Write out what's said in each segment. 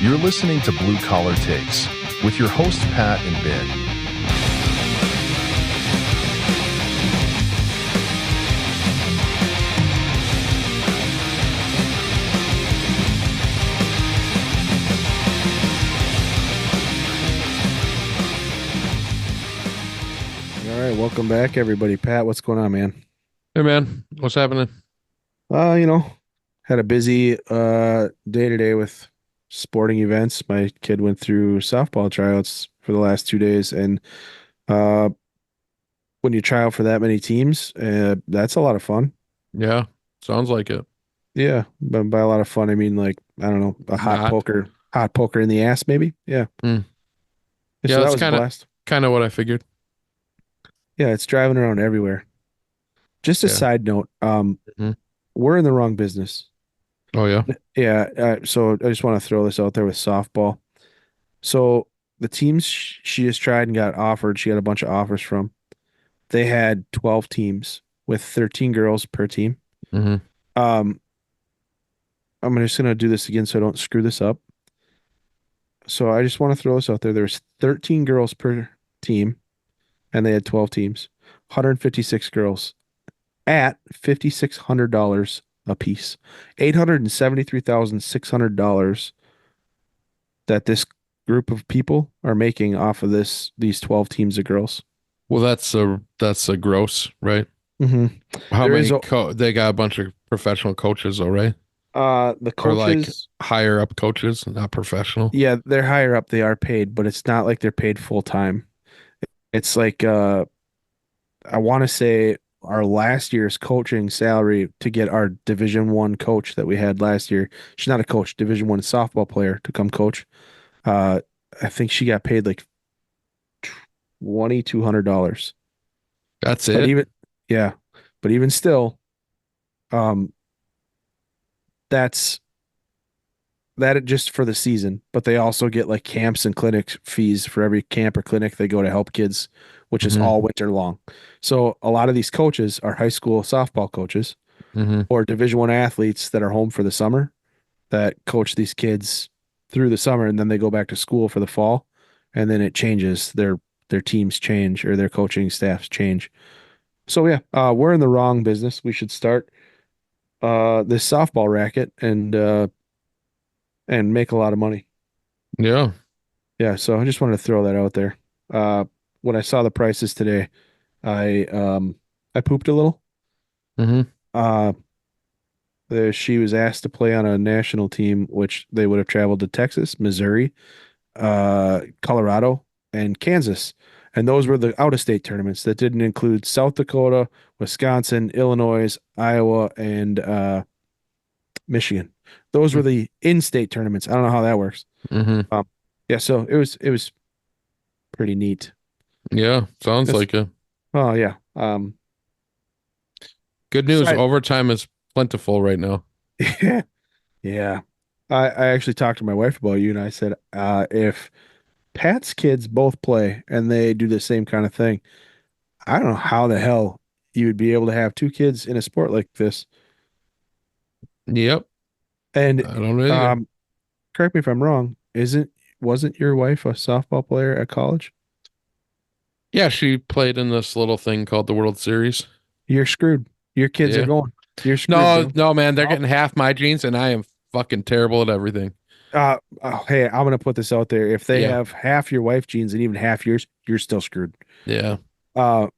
You're listening to Blue Collar Takes with your hosts, Pat and Ben. All right, welcome back, everybody. Pat, what's going on, man? Hey man, what's happening? Uh, you know, had a busy day today with sporting events. My kid went through softball tryouts for the last 2 days, and uh, when you try out for that many teams, that's a lot of fun. Yeah, sounds like it. Yeah, but by a lot of fun, I mean like I don't know, a Not. hot poker in the ass, maybe. Yeah. Mm. Yeah, So that that's was a kind of blast. kind of what I figured. Yeah, it's driving around everywhere. Just a Yeah. side note, Mhm. we're in the wrong business. Oh yeah. Yeah, so I just want to throw this out there with softball. So the teams she just tried and got offered, she had a bunch of offers from. They had 12 teams with 13 girls per team. hmm Um, I'm just gonna do this again so I don't screw this up. So I just want to throw this out there. There's 13 girls per team, and they had 12 teams. 156 girls at $5,600 a piece. $873,600 that this group of people are making off of these 12 teams of girls. Well, that's a gross, right? hmm How There is many a co they got a bunch of professional coaches, all right? the Or like coaches, higher up coaches, not professional. yeah, they're higher up, they are paid, but it's not like they're paid full time. It's like I want to say our last year's coaching salary to get our Division 1 coach that we had last year. She's not a coach, Division 1 softball player to come coach. Uh I think she got paid like $2,200. That's But it. even yeah, but even still, um that's just for the season, but they also get like camps and clinic fees for every camp or clinic they go to help kids, which is all hmm winter long. So a lot of these coaches are high school softball coaches hmm or Division 1 athletes that are home for the summer that coach these kids through the summer, and then they go back to school for the fall, and then it changes. Their teams change or their coaching staffs change. So yeah, we're in the wrong business. We should start this softball racket and make a lot of money. Yeah. Yeah, so I just wanted to throw that out there. Uh, when I saw the prices today, I pooped a little. hmm Uh, she was asked to play on a national team, which they would have traveled to Texas, Missouri, Colorado, and Kansas. And those were the out-of-state tournaments that didn't include South Dakota, Wisconsin, Illinois, Iowa, and Michigan. Those were the in-state tournaments. I don't know how that works. hmm Um, yeah, so it was pretty neat. Yeah, sounds It's, like it. oh yeah. Good news, Side, overtime is plentiful right now. yeah, yeah. I actually talked to my wife about you, and I said, if Pat's kids both play and they do the same kind of thing, I don't know how the hell you would be able to have two kids in a sport like this. Yep. And I don't know either. um, correct me if I'm wrong, wasn't your wife a softball player at college? Yeah, she played in this little thing called the World Series. You're screwed. Your kids are Yeah. going. You're screwed, No, bro. no, man, they're I'll, getting half my genes, and I am fucking terrible at everything. hey, I'm gonna put this out there. If they Yeah, have half your wife genes and even half yours, you're still screwed. yeah. Uh,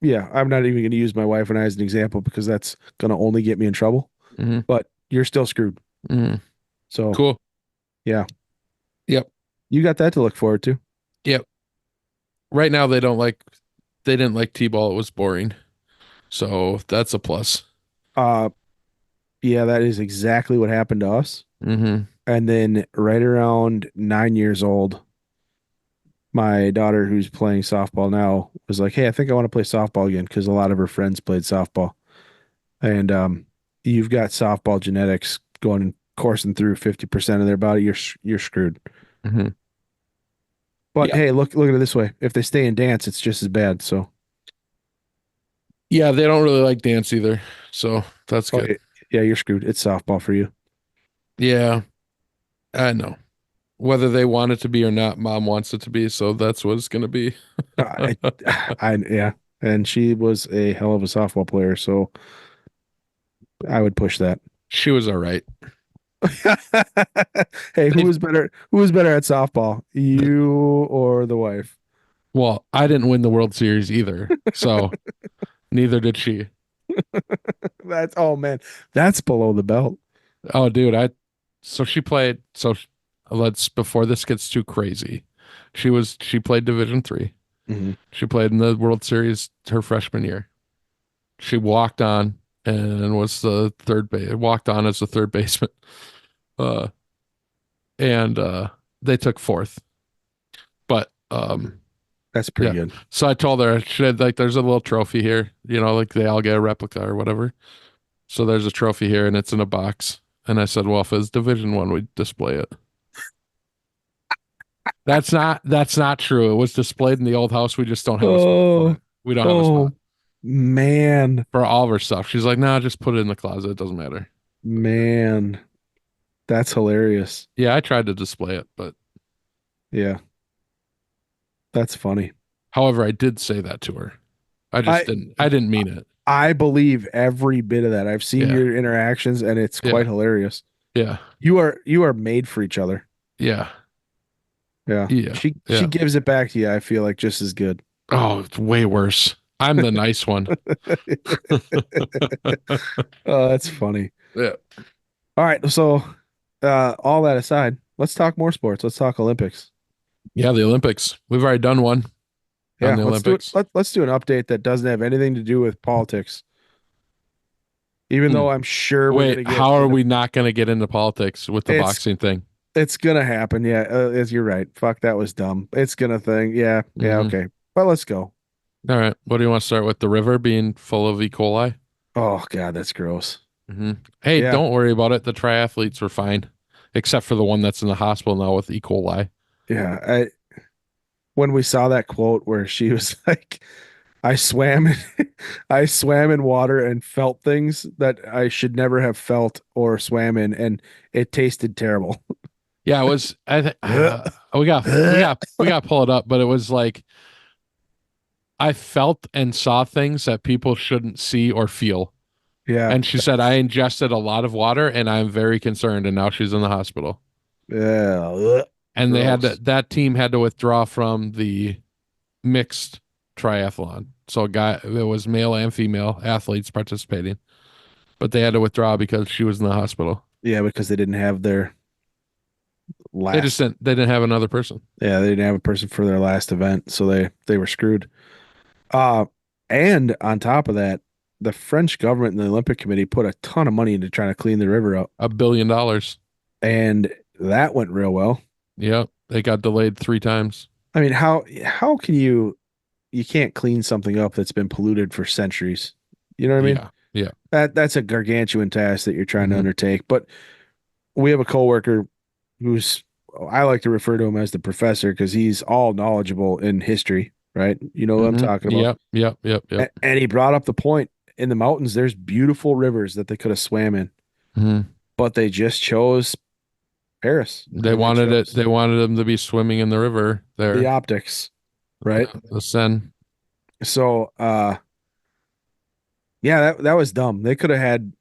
yeah, I'm not even gonna use my wife and I as an example because that's gonna only get me in trouble. hmm But you're still screwed. hmm So Cool. yeah, Yep, you got that to look forward to. yep. Right now, they didn't like T-ball. It was boring. So that's a plus. Uh, yeah, that is exactly what happened to us. hmm And then right around 9 years old, my daughter, who's playing softball now, was like, "Hey, I think I want to play softball again," because a lot of her friends played softball. And you've got softball genetics going coursing through 50% of their body. You're screwed. hmm But Yeah. hey, look at it this way: if they stay in dance, it's just as bad. So, Yeah, they don't really like dance either. So that's oh good. yeah, yeah, you're screwed. It's softball for you. Yeah. I know. Whether they want it to be or not, mom wants it to be, so that's what it's gonna be. I, yeah, and she was a hell of a softball player, so I would push that. She was all right. Hey, who They, was better? Who was better at softball, you or the wife? well, I didn't win the World Series either, so neither did she. That's oh man, that's below the belt. Oh, dude, so she played. Let's before this gets too crazy. She played Division 3. Mhm. She played in the World Series her freshman year. She walked on and was the third base. Walked on as the third baseman. Uh, and they took fourth. But That's pretty yeah. good. So I told her, she had, like, there's a little trophy here. Like they all get a replica or whatever. So there's a trophy here, and it's in a box. And I said, well, if it's Division 1, we'd display it. That's not true. It was displayed in the old house. We just don't have a spot for Oh, it. We don't have a spot oh man, for all of our stuff. She's like, nah, just put it in the closet. It doesn't matter. man, that's hilarious. Yeah, I tried to display it, but Yeah, that's funny. however, I did say that to her. I just I didn't mean it. I believe every bit of that. I've seen Yeah. your interactions, and it's Yeah. quite hilarious. Yeah. You are made for each other. Yeah. Yeah. Yeah. She Yeah. gives it back to you, I feel like just as good. Oh, it's way worse. I'm the nice one. Oh, that's funny. Yeah. All right, so all that aside, let's talk more sports. Let's talk Olympics. Yeah, the Olympics. We've already done one on Yeah, the let's do it. Olympics. Let's do an update that doesn't have anything to do with politics. Even Hmm. though I'm sure we're gonna Wait, get how are into we not going to get into politics with the it's boxing thing? it's gonna happen. Yeah, you're right. Fuck, that was dumb. It's gonna thing. Yeah, yeah, Hmm. okay. But let's go. All right. What do you want to start with? The river being full of E. coli? Oh God, that's gross. Hey, Yeah, don't worry about it. The triathletes were fine, except for the one that's in the hospital now with E. coli. yeah. When we saw that quote where she was like, "I swam in, I swam in water and felt things that I should never have felt or swam in, and it tasted terrible." Yeah, it was. We got to pull it up, but it was like I felt and saw things that people shouldn't see or feel. Yeah, And she said I ingested a lot of water, and I'm very concerned. And now she's in the hospital. yeah. Ugh. And Gross. that team had to withdraw from the mixed triathlon. So it was male and female athletes participating, but they had to withdraw because she was in the hospital. Yeah, because they didn't have their last. They didn't have another person. Yeah, they didn't have a person for their last event, so they were screwed. Uh, and on top of that, the French government and the Olympic Committee put a ton of money into trying to clean the river up, $1 billion. and that went real well. Yep. They got delayed 3 times. I mean, how can you can't clean something up that's been polluted for centuries? You know what I mean? Yeah. Yeah. That's a gargantuan task that you're trying to Mhm. undertake. But we have a coworker who's I like to refer to him as the professor because he's all knowledgeable in history, right? You know what I'm talking about. Yep. Yep. Yep. Yep. And he brought up the point in the mountains, there's beautiful rivers that they could have swam in, Mhm. but they just chose Paris. They And wanted it. chose They wanted them to be swimming in the river the there. optics, right? The Seine. So yeah, that was dumb. They could have had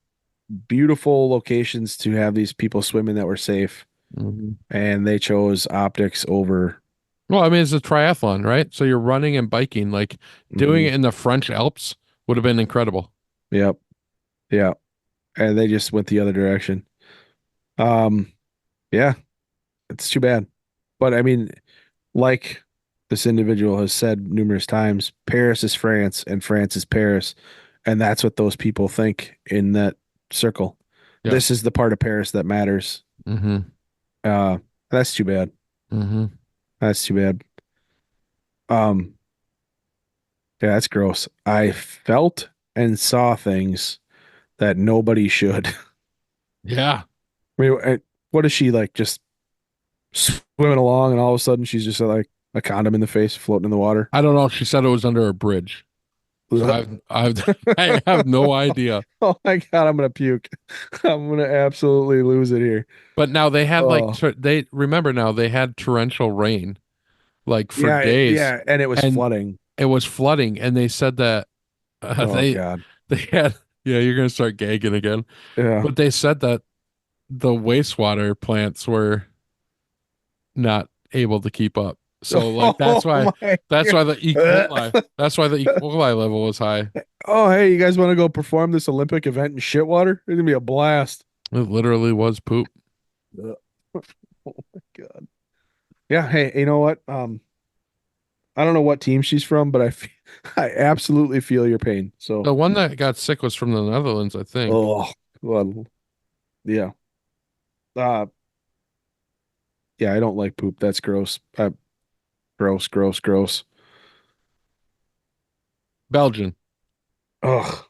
beautiful locations to have these people swimming that were safe, Mhm. and they chose optics over. Well, I mean, it's a triathlon, right? So you're running and biking. Like doing Mhm. it in the French Alps would have been incredible. Yep. Yeah. And they just went the other direction. Um, yeah, it's too bad. But I mean, like this individual has said numerous times, Paris is France and France is Paris. And that's what those people think in that circle. Yeah. This is the part of Paris that matters. Mm-hmm. That's too bad. Mm-hmm. That's too bad. Um, yeah, that's gross. I felt and saw things that nobody should. Yeah. I mean, what is she like? Just swimming along, and all of a sudden she's just like a condom in the face, floating in the water. I don't know. She said it was under a bridge. So I have no idea. Oh my God, I'm gonna puke. I'm gonna absolutely lose it here. But now they had like Oh, they remember now they had torrential rain like for yeah, days, yeah, and it was and flooding. it was flooding, and they said that Oh God. they had yeah, you're gonna start gagging again. Yeah. But they said that the wastewater plants were not able to keep up. So like Oh my that's God. why the E. coli that's why the E. coli level was high. Oh, hey, you guys want to go perform this Olympic event in shitwater? It's gonna be a blast. It literally was poop. Ugh. Oh my God. Yeah, hey, you know what? I don't know what team she's from, but I absolutely feel your pain. So, The one that got sick was from the Netherlands, I think. oh, well, yeah. Uh, yeah, I don't like poop. That's gross. Gross, gross, gross. Belgian. Ugh,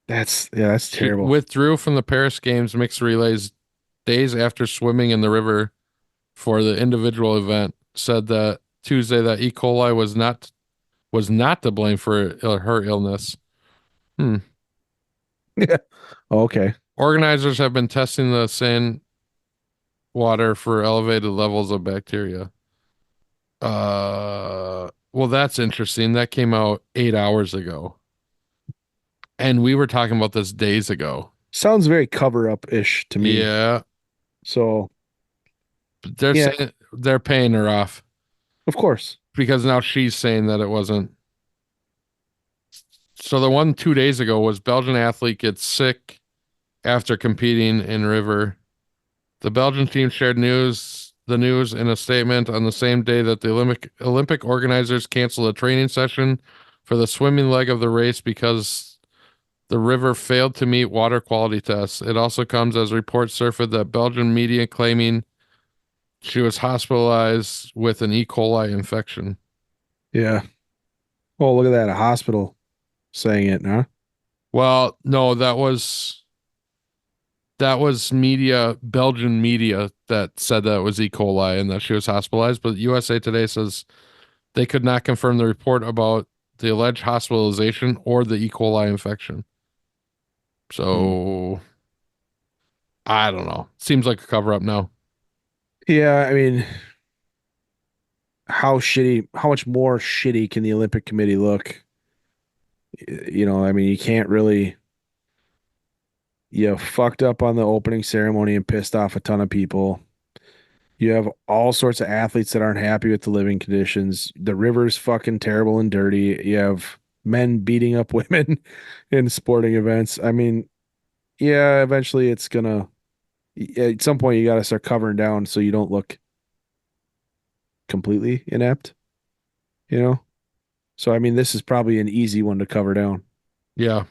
that's She terrible. withdrew from the Paris Games mixed relays days after swimming in the river for the individual event. Said that Tuesday that E. coli was not to blame for her illness. Hmm. Yeah. Okay. Organizers have been testing the Seine water for elevated levels of bacteria. Well, that's interesting. That came out 8 hours ago, and we were talking about this days ago. Sounds very cover up ish to me. Yeah, So, they're yeah, saying they're paying her off of course. because now she's saying that it wasn't. So the one 2 days ago was Belgian athlete gets sick after competing in river. The Belgian team shared the news in a statement on the same day that the Olympic organizers canceled a training session for the swimming leg of the race because the river failed to meet water quality tests. It also comes as reports surfaced that Belgian media claiming she was hospitalized with an E. coli infection. Yeah. Oh, look at that. A hospital saying it, huh? Well, no, that was Belgian media that said that it was E. coli and that she was hospitalized, but USA Today says they could not confirm the report about the alleged hospitalization or the E. coli infection. Hmm. So I don't know. Seems like a cover up now. Yeah, I mean, how much more shitty can the Olympic Committee look? I mean, you can't really, you fucked up on the opening ceremony and pissed off a ton of people. You have all sorts of athletes that aren't happy with the living conditions. The river's fucking terrible and dirty. You have men beating up women in sporting events. I mean, yeah, eventually it's gonna, at some point, you got to start covering down so you don't look completely inept, you know? So, I mean, this is probably an easy one to cover down. Yeah.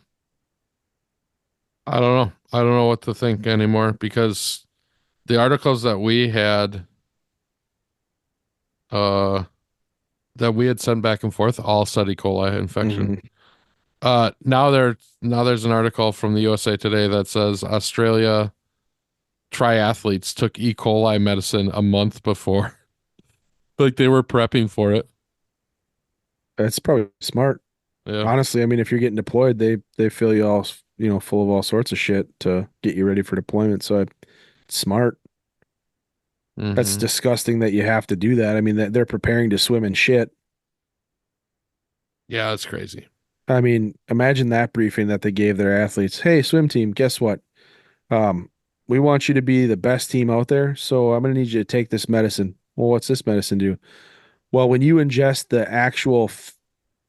I don't know. I don't know what to think anymore because the articles uh that we had sent back and forth all said E. coli infection. Mhm. Now there's an article from the USA Today that says Australia triathletes took E. coli medicine a month before. Like they were prepping for it. That's probably smart. Yeah. Honestly, I mean, if you're getting deployed, they fill you all, full of all sorts of shit to get you ready for deployment. So it's smart. That's Hmm. disgusting that you have to do that. I mean, that they're preparing to swim in shit. Yeah, that's crazy. I mean, imagine that briefing that they gave their athletes. Hey, swim team, guess what? Um, we want you to be the best team out there, so I'm gonna need you to take this medicine. Well, what's this medicine do? Well, when you ingest the actual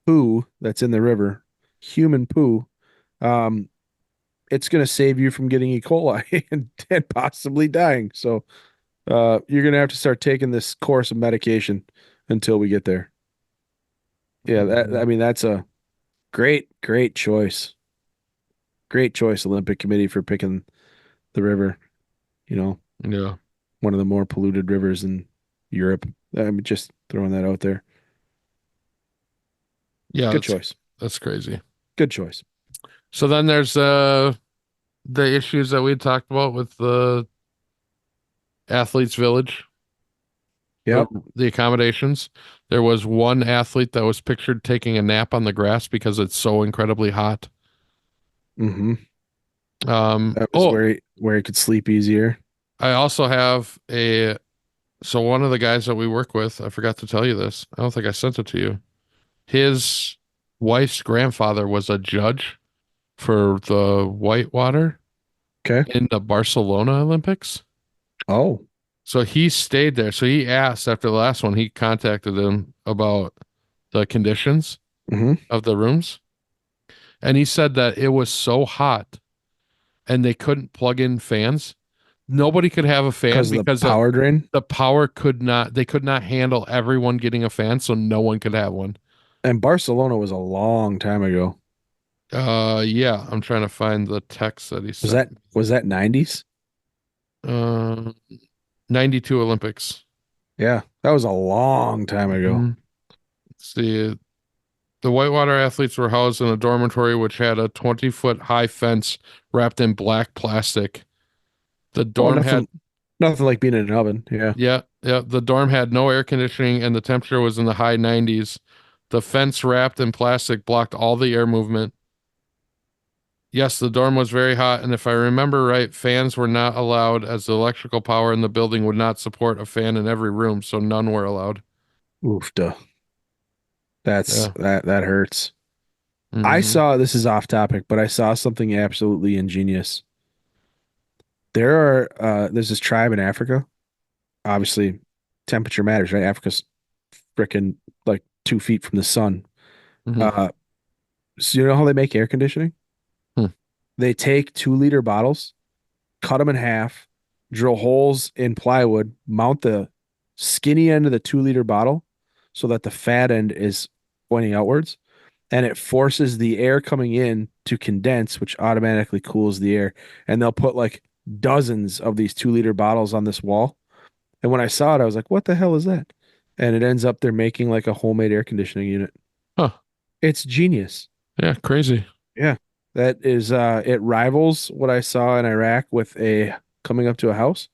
poo that's in the river, human poo, um, it's gonna save you from getting E. coli and possibly dying. So, you're gonna have to start taking this course of medication until we get there. Yeah, I Mhm. mean, that's a great, great choice. Great choice, Olympic Committee, for picking the river. You know, Yeah. one of the more polluted rivers in Europe. I'm just throwing that out there. Yeah, Good that's choice. that's crazy. Good choice. So then there's the issues that we talked about with the athletes village. Yep. the accommodations. There was one athlete that was pictured taking a nap on the grass because it's so incredibly hot. Mm-hmm. Um, That was oh, where he could sleep easier. I also have so one of the guys that we work with, I forgot to tell you this. I don't think I sent it to you. His wife's grandfather was a judge for the whitewater Okay. in the Barcelona Olympics. Oh. So he stayed there. So he asked after the last one, he contacted him about the conditions Mm-hmm. of the rooms. And he said that it was so hot and they couldn't plug in fans. Nobody could have a fan Because of the because power drain. the power they could not handle everyone getting a fan, so no one could have one. And Barcelona was a long time ago. Yeah, I'm trying to find the text that he Was sent. that 90s? 92 Olympics. Yeah, that was a long time ago. Mhm. Let's see. The whitewater athletes were housed in a dormitory which had a 20-foot high fence wrapped in black plastic. The Oh, dorm had, nothing like being in an oven. Yeah. yeah, the dorm had no air conditioning and the temperature was in the high 90s. The fence wrapped in plastic blocked all the air movement. Yes, the dorm was very hot, and if I remember right, fans were not allowed as the electrical power in the building would not support a fan in every room, so none were allowed. Oof, duh. Yeah. That hurts. I Hmm. saw, this is off topic, but I saw something absolutely ingenious. There's this tribe in Africa. Obviously, temperature matters, right? Africa's freaking like 2 feet from the sun. Hmm. Uh, so you know how they make air conditioning? Hmm. They take 2-liter bottles, cut them in half, drill holes in plywood, mount the skinny end of the 2-liter bottle so that the fat end is pointing outwards, and it forces the air coming in to condense, which automatically cools the air. And they'll put like dozens of these 2-liter bottles on this wall. And when I saw it, I was like, what the hell is that? And it ends up they're making like a homemade air conditioning unit. Huh. It's genius. Yeah, crazy. Yeah. That is it rivals what I saw in Iraq with a coming up to a house.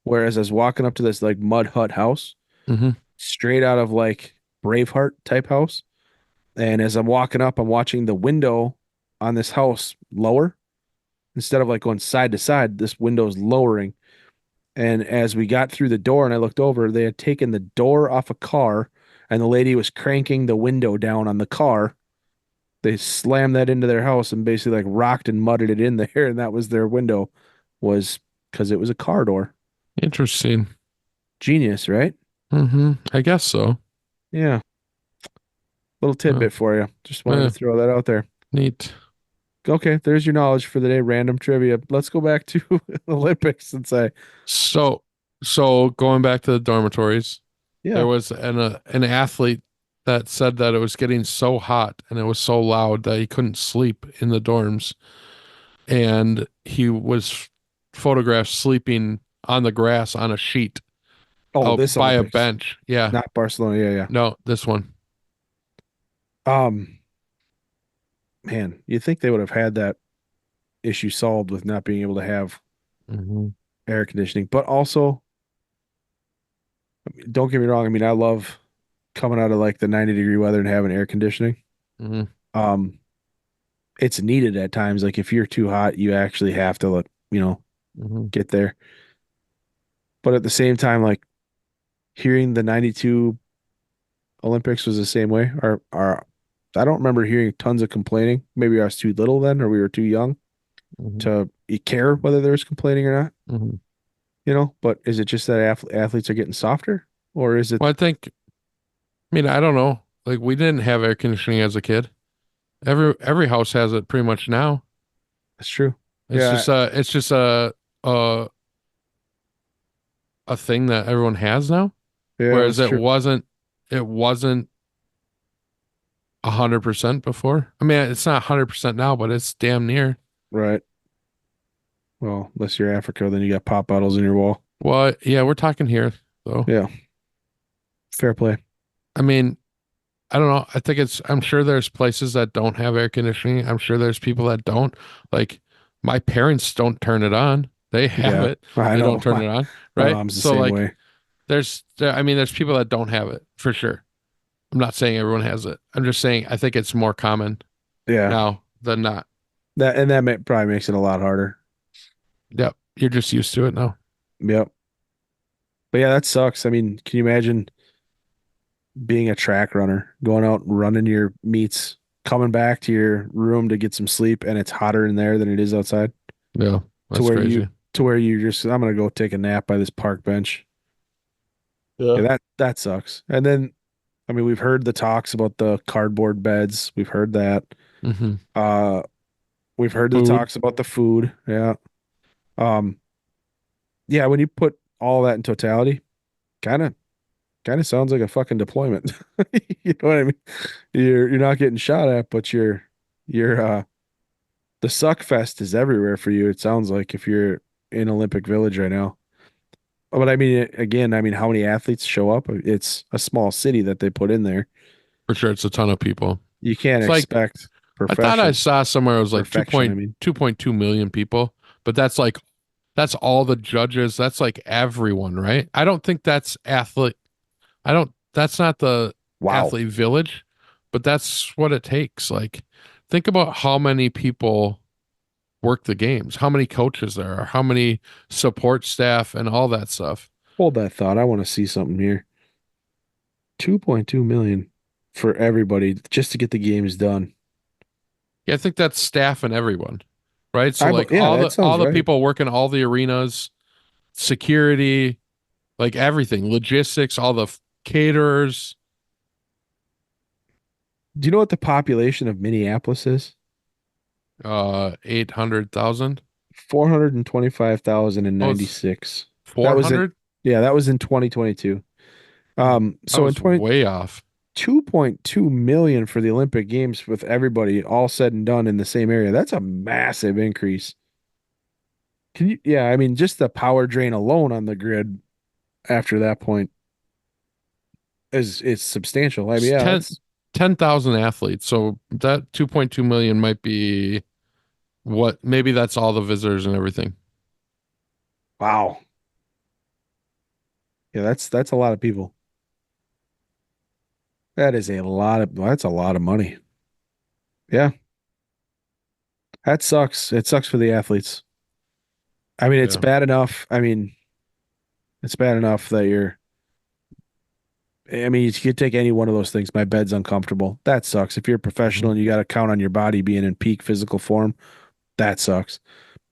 Whereas I was walking up to this like mud hut house, Hmm. straight out of like Braveheart type house. And as I'm walking up, I'm watching the window on this house lower. Instead of like going side to side, this window's lowering. And as we got through the door and I looked over, they had taken the door off a car and the lady was cranking the window down on the car. They slammed that into their house and basically like rocked and mudded it in there. And that was their window, was because it was a car door. Interesting. Genius, right? I guess so. Yeah. Little Uh, tidbit for you. Just wanted to eh, throw that out there. neat. Okay, there's your knowledge for the day. Random trivia. Let's go back to Olympics and say, So, so going back to the dormitories, yeah. there was an athlete that said that it was getting so hot and it was so loud that he couldn't sleep in the dorms, and he was photographed sleeping on the grass on a sheet Oh, out this by a Olympics, bench. Yeah, not Barcelona. Yeah, no, this one. yeah. Man, you'd think they would have had that issue solved with not being able to have Hmm. air conditioning. But also, don't get me wrong. I mean, I love coming out of like the 90-degree weather and having air conditioning. Hmm. Um, it's needed at times. Like if you're too hot, you actually have to let, Hmm. get there. But at the same time, like hearing the 92 Olympics was the same way. I don't remember hearing tons of complaining. Maybe I was too little then, or we were too young Hmm. to care whether there was complaining or not, Hmm. But is it just that athletes are getting softer, or is it Well, I mean, I don't know. Like we didn't have air conditioning as a kid. Every house has it pretty much now. that's true? It's Yeah, just a a thing that everyone has now. yeah, Whereas that's true. it wasn't 100% before. I mean, it's not 100% now, but it's damn near. Right. Well, unless you're Africa, then you got pop bottles in your wall. Well, yeah, we're talking here though. Yeah, fair play. I mean, I don't know. I'm sure there's places that don't have air conditioning. I'm sure there's people that don't. Like my parents don't turn it on. They have Yeah, it. I They don't know. turn My, it on, my right? mom's the So same like way. I mean, there's people that don't have it for sure. I'm not saying everyone has it. I'm just saying I think it's more common Yeah. now than not. Probably makes it a lot harder. Yep. You're just used to it now. Yep. But yeah, that sucks. I mean, can you imagine being a track runner, going out and running your meets, coming back to your room to get some sleep, and it's hotter in there than it is outside? Yeah. To That's where you crazy. to where you just I'm gonna go take a nap by this park bench. Yeah, Yeah. that sucks. And then I mean, we've heard the talks about the cardboard beds. We've heard that. Hmm. Uh, we've heard the Food. talks about the food. Yeah. Um, yeah, when you put all that in totality, kind of kind of sounds like a fucking deployment. You know what I mean? You're not getting shot at, but you're the suck fest is everywhere for you. It sounds like if you're in Olympic Village right now. But I mean, again, I mean, how many athletes show up? It's a small city that they put in there. For sure. It's a ton of people. You can't It's like expect I thought I profession saw somewhere it was like perfection. I mean, 2.2 million people, but that's all the judges. That's like everyone, right? I don't think that's athlete. I don't, that's not the wow. athlete village, but that's what it takes. Like, think about how many people work the games, how many coaches there are, how many support staff, and all that stuff. Hold that thought. I want to see something here. 2.2 million for everybody just to get the games done. Yeah, I think that's staff and everyone, right? So like Yeah, that all sounds the right. people working all the arenas, security, like everything, logistics, all the caterers. Do you know what the population of Minneapolis is? 800,000. 425,000 Oh, and it's 96. That was in 400. yeah, that was in 2022. I So in was 20 way off. 2.2 million for the Olympic Games with everybody all said and done in the same area. That's a massive increase. Yeah, I mean, just the power drain alone on the grid after that point is substantial. I mean, It's yeah, that's 10,000 athletes. So that 2.2 million might be what, maybe that's all the visitors and everything. wow. Yeah, that's a lot of people. That's a lot of money. Yeah, that sucks. It sucks for the athletes. I mean, it's Yeah. bad enough. I mean, it's bad enough that I mean, you could take any one of those things. My bed's uncomfortable. That sucks. If you're a Mhm. professional and you got to count on your body being in peak physical form, that sucks.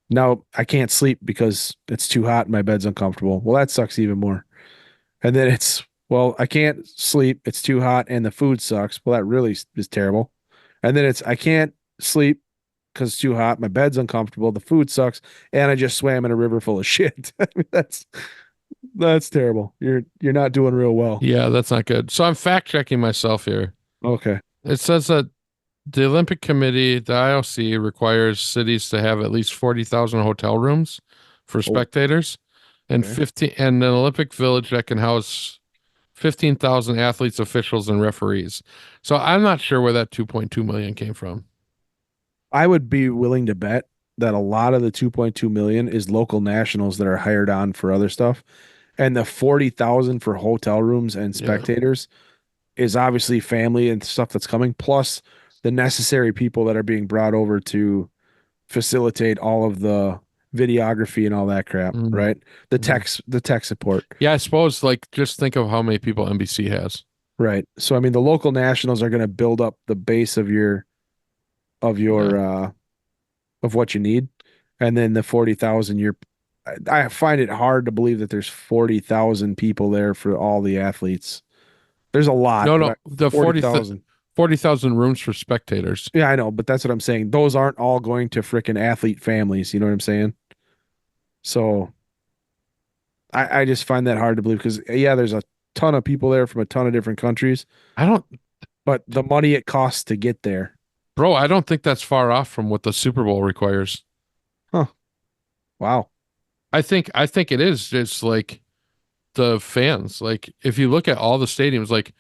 Now, I can't sleep because it's too hot and my bed's uncomfortable. Well, that sucks even more. And then well, I can't sleep. It's too hot and the food sucks. Well, that really is terrible. And then I can't sleep because it's too hot. My bed's uncomfortable. The food sucks. And I just swam in a river full of shit. I mean, that's terrible. You're not doing real well. Yeah, that's not good. So I'm fact checking myself here. Okay. It says that the Olympic Committee, the IOC, requires cities to have at least 40,000 hotel rooms for Oh, spectators and okay. 15 and an Olympic village that can house 15,000 athletes, officials, and referees. So I'm not sure where that 2.2 million came from. I would be willing to bet that a lot of the 2.2 million is local nationals that are hired on for other stuff. And the 40,000 for hotel rooms and Yeah. spectators is obviously family and stuff that's coming, plus the necessary people that are being brought over to facilitate all of the videography and all that crap, Mm, right? mm. The tech support, Yeah, I suppose like just think of how many people NBC has. right? So I mean, the local nationals are going to build up the base of of Yeah. your of what you need, and then the 40,000 I find it hard to believe that there's 40,000 people there for all the athletes. There's a lot, No, but no, the 40,000. 40,000 rooms for spectators. Yeah, I know, but that's what I'm saying. Those aren't all going to frickin' athlete families. You know what I'm saying? So I just find that hard to believe because, yeah, there's a ton of people there from a ton of different countries, I don't, but the money it costs to get there. bro, I don't think that's far off from what the Super Bowl requires. Huh. Wow. I think it is. It's like the fans. Like if you look at all the stadiums, like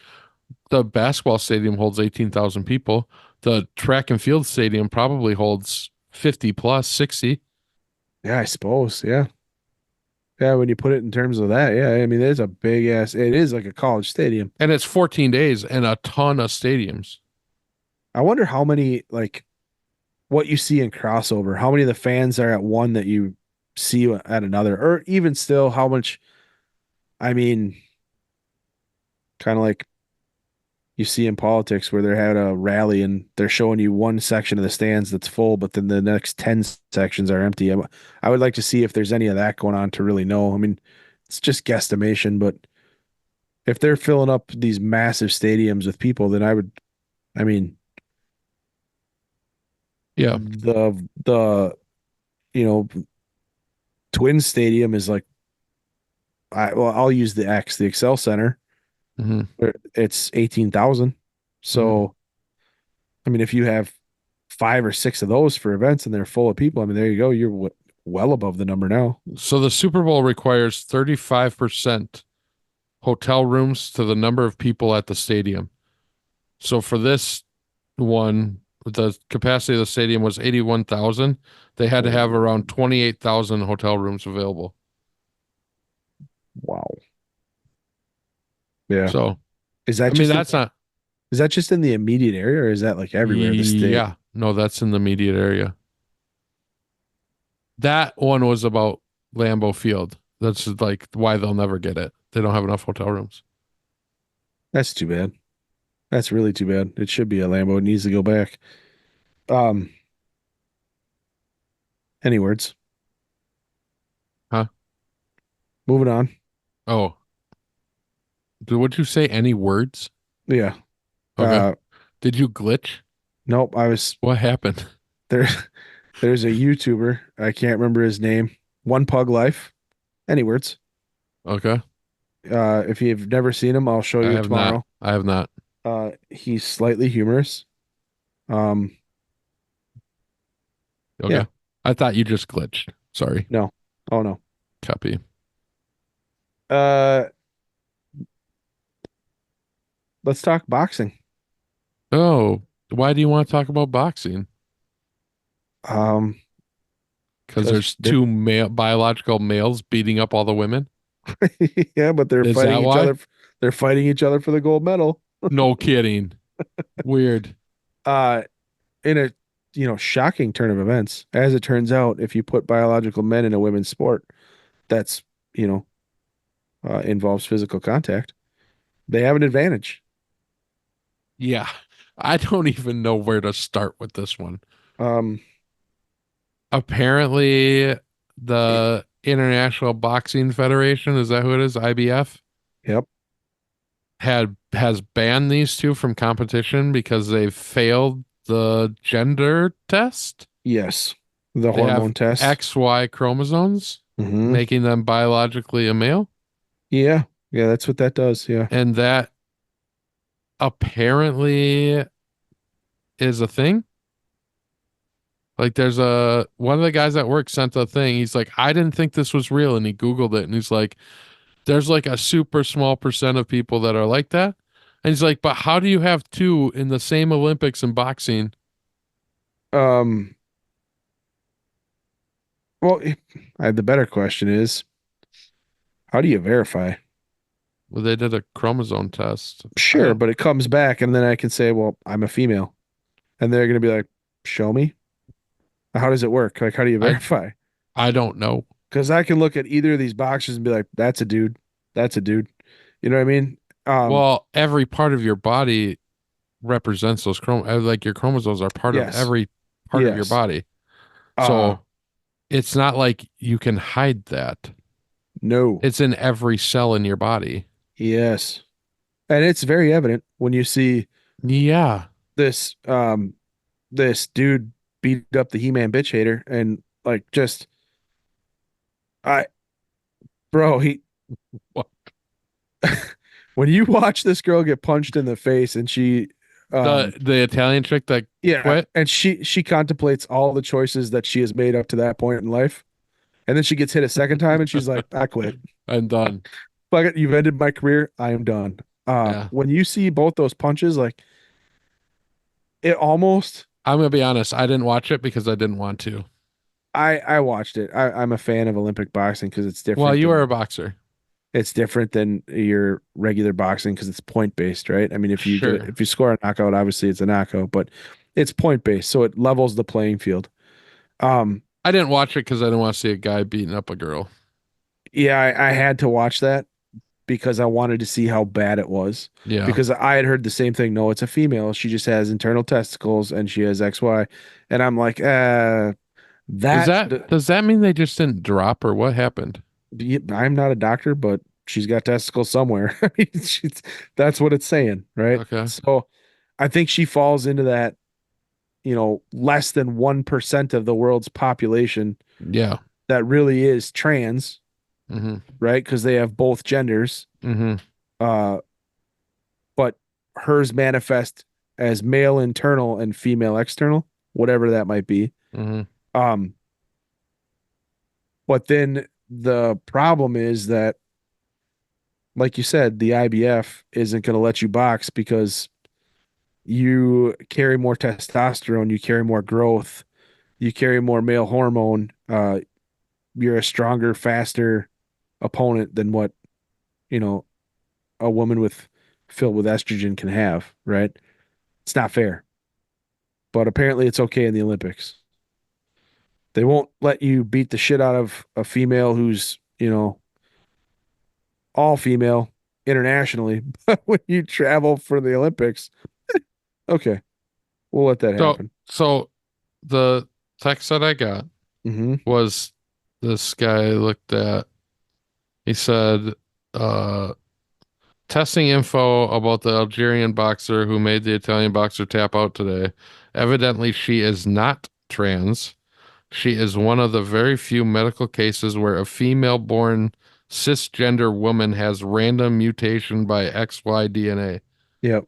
the basketball stadium holds 18,000 people. The track and field stadium probably holds 50 plus 60. Yeah, I suppose. Yeah. Yeah, when you put it in terms of that, yeah, I mean, it's a big ass. It is like a college stadium. And it's 14 days and a ton of stadiums. I wonder how many like what you see in crossover. How many of the fans are at one that you see at another, or even still, how much? I mean, kind of like you see in politics where they're having a rally and they're showing you one section of the stands that's full, but then the next 10 sections are empty. I would like to see if there's any of that going on to really know. I mean, it's just guesstimation, but if they're filling up these massive stadiums with people, then I mean, Yeah. the, you know, Twin Stadium is like, I'll use the Excel Center. Hmm. It's 18,000. Hmm. So, I mean, if you have 5 or 6 of those for events and they're full of people, I mean, there you go. You're well above the number now. So the Super Bowl requires 35% hotel rooms to the number of people at the stadium. So for this one, the capacity of the stadium was 81,000. They had to have Oh, around 28,000 hotel rooms available. wow. Yeah. So, Is I that mean, just that's not, in the immediate area or is that like everywhere, the state? yeah, no, that's in the immediate area. That one was about Lambeau Field. That's like why they'll never get it. They don't have enough hotel rooms. That's too bad. That's really too bad. It should be a Lambo. It needs to go back. Um, any words? Huh? Moving on. Oh, would you say any words? Yeah. Okay. Uh, Did you glitch? nope. I was What happened? there. There's a YouTuber. I can't remember his name. One Pug Life. Any words? Okay. If you've never seen him, I'll show I you have not. tomorrow. I have not. He's slightly humorous. Um, Okay. yeah. I thought you just glitched. Sorry. No. Oh no. Copy. Uh, let's talk boxing. Oh, why do you want to talk about boxing? Um, Because because there's two male biological males beating up all the women? yeah, but they're Is fighting that each why? other. They're fighting each other for the gold medal. No kidding. Weird. Uh, in a shocking turn of events, as it turns out, if you put biological men in a women's sport, that's you know involves physical contact. They have an advantage. Yeah. I don't even know where to start with this one. Um, Apparently, the International Boxing Federation, is that who it is? IBF, yep, has banned these two from competition because they've failed the gender test. yes, the They have hormone test. XY chromosomes, Hmm. making them biologically a male. Yeah, yeah, that's what that does. Yeah. And that apparently is a thing. Like there's a one of the guys at work sent a thing. He's like, I didn't think this was real. And he Googled it and he's like, there's like a super small percent of people that are like that. And he's like, but how do you have two in the same Olympics in boxing? Um, well, the better question is, how do you verify? Well, they did a chromosome test. I Sure, don't but it comes back, and then I can say, well, I'm a female, and they're gonna be like, show me. How does it work? Like, how do you I verify? I don't know. Because I can look at either of these boxes and be like, that's a dude. That's a dude. You know what I mean? Well, every part of your body represents those like your chromosomes are part of Yes, every part of your yes. body. Uh, So it's not like you can hide that. no. It's in every cell in your body. Yes. And it's very evident when you see Yeah. this this dude beat up the He-Man bitch hater and like just I bro, he What? when you watch this girl get punched in the face and she The Italian chick that yeah, quit and she contemplates all the choices that she has made up to that point in life. And then she gets hit a second time and she's like, I quit. and done. Fuck it, you've ended my career. I am done. Yeah. When you see both those punches, like it almost I'm gonna be honest, I didn't watch it because I didn't want to. I watched it. I'm a fan of Olympic boxing because Well, you are a boxer. it's different than your regular boxing because it's point based, right? I mean, Sure. if you score a knockout, obviously it's a knockout, but it's point based, so it levels the playing field. Um, I didn't watch it because I didn't want to see a guy beating up a girl. yeah, I had to watch that because I wanted to see how bad it was. Yeah. Because I had heard the same thing. No, it's a female. She just has internal testicles and she has XY. And I'm like, Does that that does that mean they just didn't drop or what happened? I'm not a doctor, but she's got testicles somewhere. I mean, that's what it's saying, right? Okay. So I think she falls into that, less than 1% of the world's population Yeah. that really is trans, Mm-hmm. right? Because they have both genders. Mm-hmm. Uh, but hers manifest as male internal and female external, whatever that might be. Mm-hmm. Um, but then the problem is that, like you said, the IBF isn't going to let you box because you carry more testosterone, you carry more growth, you carry more male hormone. You're a stronger, faster opponent than what, you know, a woman with filled with estrogen can have, right? It's not fair. But apparently it's okay in the Olympics. They won't let you beat the shit out of a female who's, all female internationally. But when you travel for the Olympics, okay, we'll let that So happen. so the text that I got Hmm. was this guy looked at he said uh testing info about the Algerian boxer who made the Italian boxer tap out today. Evidently she is not trans. She is one of the very few medical cases where a female born cisgender woman has random mutation by XY DNA. Yep.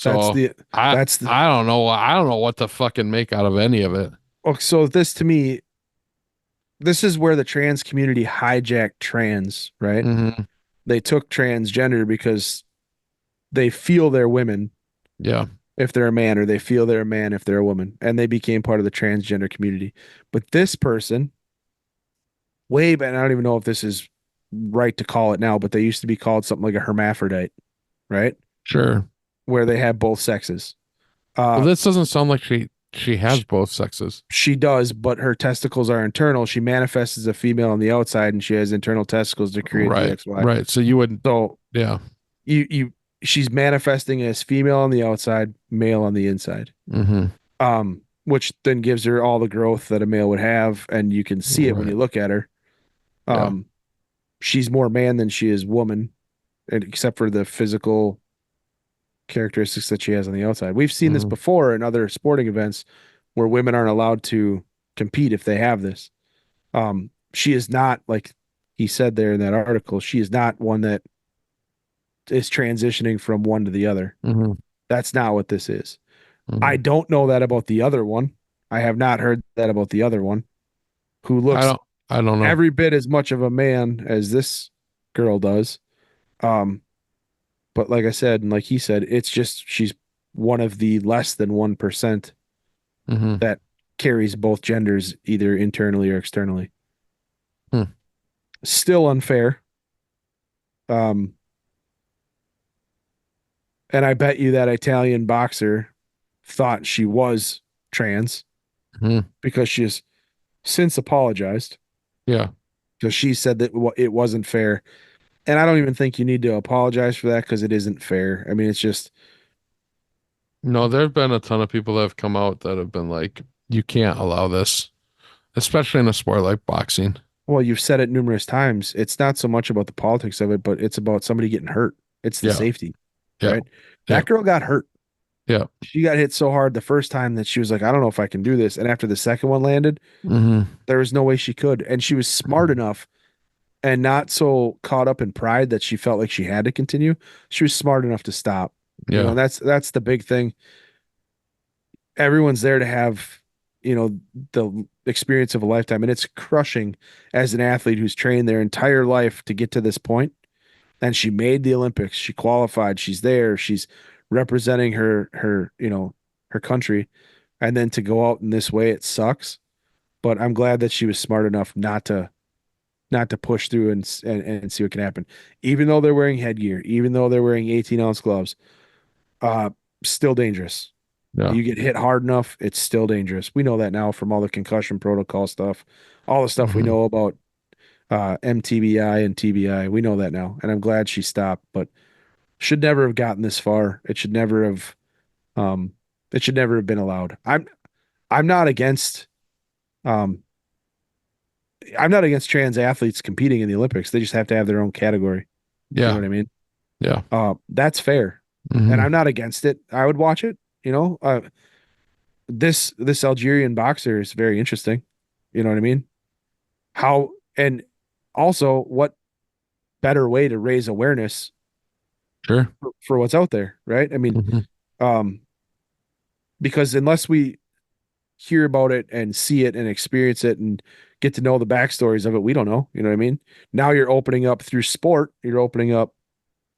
That's So the I that's the I don't know. I don't know what to fucking make out of any of it. oh, so this to me, this is where the trans community hijacked trans, right? Hmm. They took transgender because they feel they're women Yeah. if they're a man, or they feel they're a man if they're a woman, and they became part of the transgender community. But this person, way back, I don't even know if this is right to call it now, but they used to be called something like a hermaphrodite, right? Sure. Where they have both sexes. Well, Uh, this doesn't sound like she has sh- both sexes. she does, but her testicles are internal. She manifests as a female on the outside, and she has internal testicles to create the Right. XY. Right. So you would, So yeah. you she's manifesting as female on the outside, male on the inside. Hmm. Which then gives her all the growth that a male would have, and you can see it when Right. you look at her. Yeah. Um, she's more man than she is woman, except for the physical characteristics that she has on the outside. We've seen this Hmm. before in other sporting events where women aren't allowed to compete if they have this. She is not, like he said there in that article, she is not one that is transitioning from one to the other. Hmm. That's not what this is. I Hmm. don't know that about the other one. I have not heard that about the other one, who I looks don't, I don't know. every bit as much of a man as this girl does. Um, but like I said, and like he said, it's just she's one of the less than 1% Hmm. that carries both genders either internally or externally. Hmm. Still unfair. Um, and I bet you that Italian boxer thought she was trans Hmm. because she has since apologized Yeah. because she said that it wasn't fair. And I don't even think you need to apologize for that because it isn't fair. I mean, it's just, No, there have been a ton of people that have come out that have been like, you can't allow this, especially in a sport like boxing. well, you've said it numerous times. It's not so much about the politics of it, but it's about somebody getting hurt. It's the Yeah. safety, Yeah. right? Yeah. That girl got hurt. Yeah. She got hit so hard the first time that she was like, I don't know if I can do this. And after the second one landed, Hmm. there was no way she could. And she was smart enough and not so caught up in pride that she felt like she had to continue. She was smart enough to stop. Yeah. And that's the big thing. Everyone's there to have, the experience of a lifetime. And it's crushing as an athlete who's trained their entire life to get to this point. And she made the Olympics. She qualified. She's there. She's representing her country. And then to go out in this way, it sucks. but I'm glad that she was smart enough not to push through and see what can happen. Even though they're wearing headgear, even though they're wearing 18-ounce gloves, uh, still dangerous. Yeah. You get hit hard enough, it's still dangerous. We know that now from all the concussion protocol stuff, all the stuff we Mhm. know about MTBI and TBI. We know that now, and I'm glad she stopped, but should never have gotten this far. Um it should never have been allowed. I'm not against um I'm not against trans athletes competing in the Olympics. They just have to have their own category. You know Yeah. what I mean? Yeah. That's fair. And Hmm. I'm not against it. I would watch it, you know. This Algerian boxer is very interesting. You know what I mean? How and also what better way to raise awareness Sure. for what's out there, right? I mean, Hmm. um, because unless we hear about it and see it and experience it and get to know the backstories of it, we don't know. You know what I mean? Now you're opening up through sport, you're opening up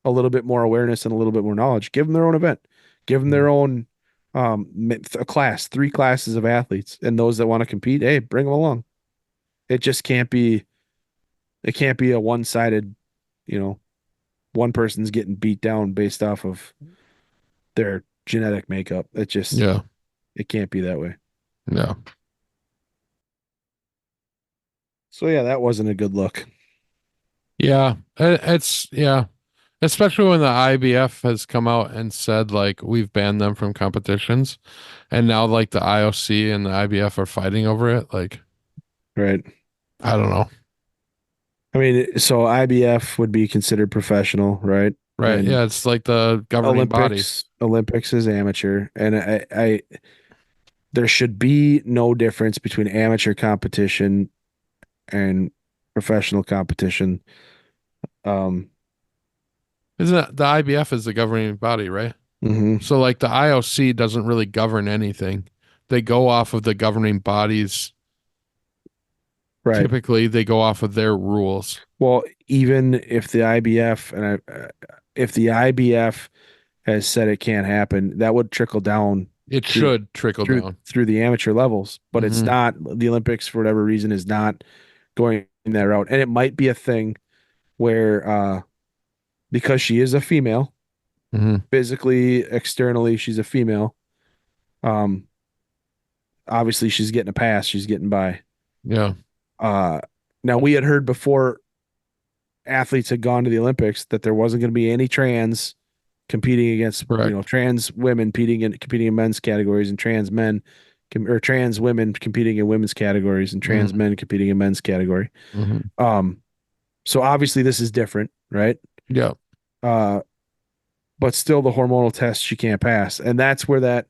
a little bit more awareness and a little bit more knowledge. Give them their own event, give them their own a class, 3 classes of athletes, and those that want to compete, hey, bring them along. It just can't be a one-sided, you know, one person's getting beat down based off of their genetic makeup. Yeah. It can't be that way. Yeah. So yeah, that wasn't a good look. Yeah. It's, yeah. Especially when the IBF has come out and said, like, we've banned them from competitions. And now, like, the IOC and the IBF are fighting over it. Like, Right. I don't know. I mean, so IBF would be considered professional, right? Right. And Yeah. It's like the governing body. Olympics is amateur. And there should be no difference between amateur competition and professional competition. Um, Isn't it the IBF is the governing body, right? mhm. So, like, the IOC doesn't really govern anything. They go off of the governing bodies. Right. Typically, they go off of their rules. Well, even if the IBF if the IBF has said it can't happen, that would trickle down It through should trickle down. through the amateur levels, but it's Hmm. not. The Olympics, for whatever reason, is not going that route. And it might be a thing where because she is a female, Hmm. physically, externally, she's a female. Um, obviously she's getting a pass, she's getting by. Yeah. Uh Now we had heard before athletes had gone to the Olympics that there wasn't going to be any trans competing against, Correct. trans women competing in men's categories and trans men or trans women competing in women's categories and trans Hmm. men competing in men's category. Hmm. Um, so obviously this is different, right? Yeah. Uh, but still the hormonal test she can't pass. And that's where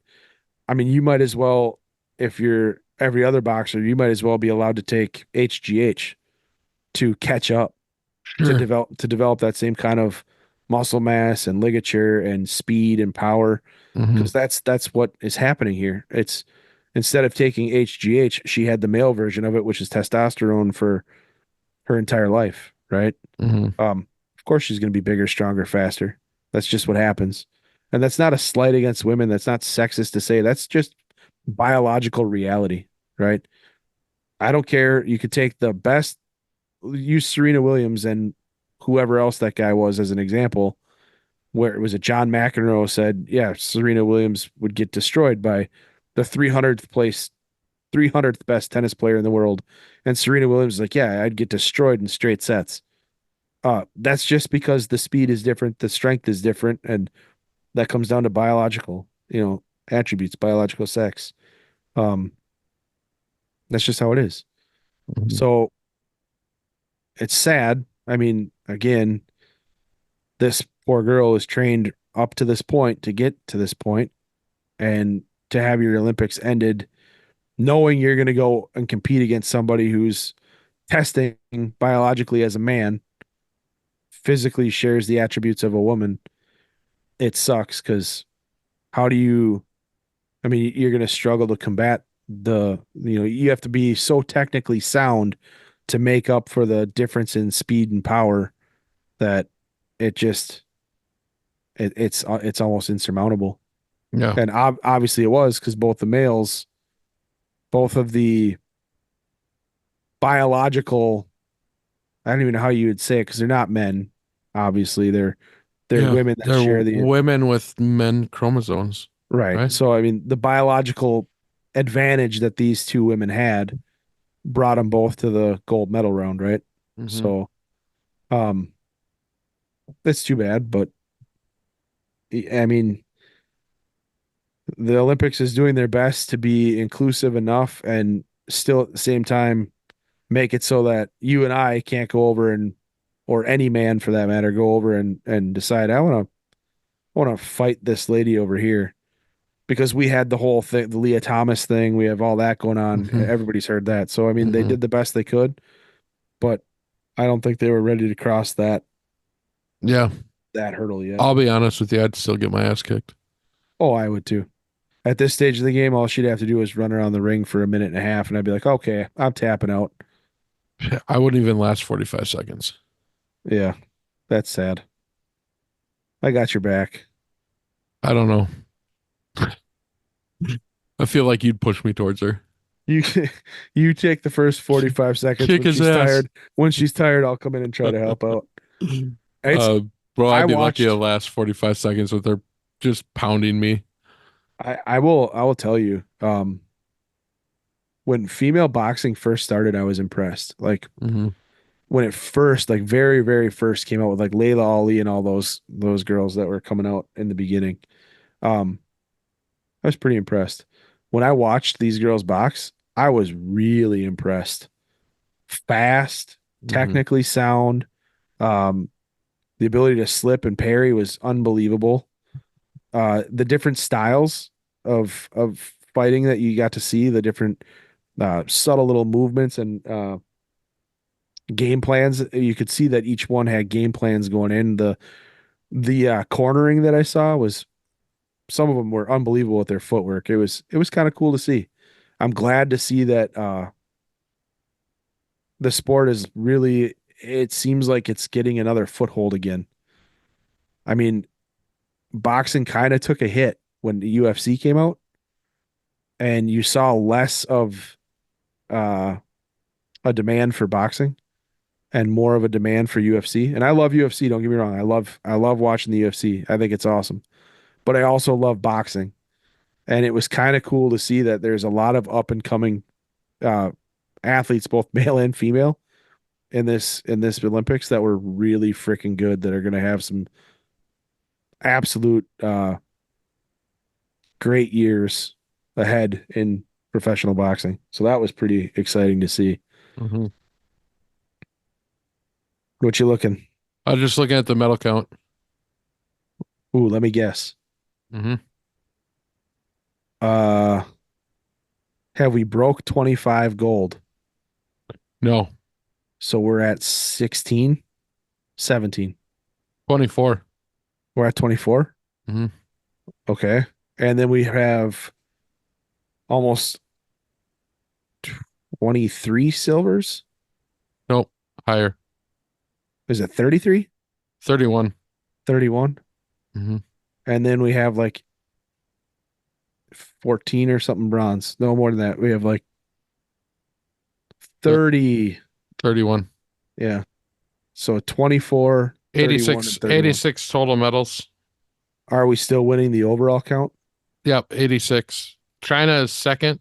I mean, you might as well, if you're every other boxer, you might as well be allowed to take HGH to catch up Sure. to develop that same kind of muscle mass and ligature and speed and power Hmm. because that's what is happening here. It's instead of taking HGH, she had the male version of it, which is testosterone for her entire life, right? Hmm. Of course she's going to be bigger, stronger, faster. That's just what happens. And that's not a slight against women. That's not sexist to say. That's just biological reality, right? I don't care. You could take the best, use Serena Williams and whoever else that guy was as an example, where it was a John McEnroe said, yeah, Serena Williams would get destroyed by the 300th best tennis player in the world. And Serena Williams is like, yeah, I'd get destroyed in straight sets. That's just because the speed is different, the strength is different, and that comes down to biological, attributes, biological sex. Um, that's just how it is. Hmm. So it's sad. I mean, again, this poor girl is trained up to this point to get to this point, and to have your Olympics ended knowing you're going to go and compete against somebody who's testing biologically as a man, physically shares the attributes of a woman. It sucks because how do you, I mean, you're going to struggle to combat you have to be so technically sound to make up for the difference in speed and power that it just, it's almost insurmountable. Yeah. And obviously it was because both of the biological, I don't even know how you would say it because they're not men. Obviously, they're Yeah, women that they're share the women with men chromosomes, right. right? So I mean, the biological advantage that these two women had brought them both to the gold medal round, right? Hmm. So, um, it's too bad, but I mean, the Olympics is doing their best to be inclusive enough and still at the same time make it so that you and I can't go over and or any man for that matter go over and decide I want to fight this lady over here because we had the whole thing, the Leah Thomas thing, we have all that going on. Hmm. Everybody's heard that. So I mean, they Hmm. did the best they could, but I don't think they were ready to cross Yeah, that hurdle yet. I'll be honest with you, I'd still get my ass kicked. Oh, I would too. At this stage of the game, all she'd have to do is run around the ring for a minute and a half, and I'd be like, okay, I'm tapping out. I wouldn't even last 45 seconds. Yeah, that's sad. I got your back. I don't know. I feel like you'd push me towards her. You you take the first 45 seconds Kick when his she's ass. tired. When she's tired, I'll come in and try to help out. It's Uh, bro, I I'd be lucky to watched last 45 seconds with her just pounding me. I will tell you, when female boxing first started, I was impressed. Like Hmm. when it first, like very, very first came out with like Layla Ali and all those girls that were coming out in the beginning. Um, I was pretty impressed. When I watched these girls box, I was really impressed. Fast, Hmm. technically sound. Um, the ability to slip and parry was unbelievable. The different styles of fighting that you got to see, the different subtle little movements and game plans. You could see that each one had game plans going in. The cornering that I saw was some of them were unbelievable with their footwork. It was kind of cool to see. I'm glad to see that the sport is really it seems like it's getting another foothold again. I mean, boxing kind of took a hit when the UFC came out and you saw less of uh, a demand for boxing and more of a demand for UFC. And I love UFC, don't get me wrong. I love watching the UFC. I think it's awesome. But I also love boxing. And it was kind of cool to see that there's a lot of up and coming uh, athletes, both male and female, in this Olympics that were really freaking good that are going to have some absolute great years ahead in professional boxing. So that was pretty exciting to see. Hmm. What you looking? I was just looking at the medal count. Ooh, let me guess. Hmm. Uh, have we broke 25 gold? No, So we're at 16, 17. 24. We're at 24. Hmm. Okay. And then we have almost 23 silvers. Nope, higher. Is it 33? 31. 31? Hmm. And then we have like 14 or something bronze. No more than that. We have like 30. 31. Yeah. So 24, 31, 86, and 31. 86 total medals. Are we still winning the overall count? Yep, 86. China is second.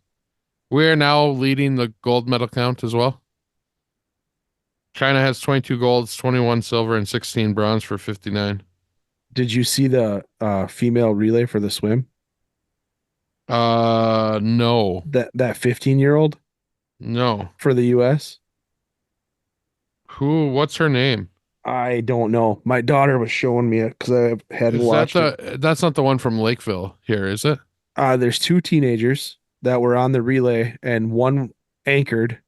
We are now leading the gold medal count as well. China has 22 golds, 21 silver, and 16 bronze for 59. Did you see the female relay for the swim? No. That 15-year-old No. for the US? What's her name? I don't know. My daughter was showing me it because I hadn't Is that watched it. that's not the one from Lakeville here, is it? There's two teenagers that were on the relay, and one anchored,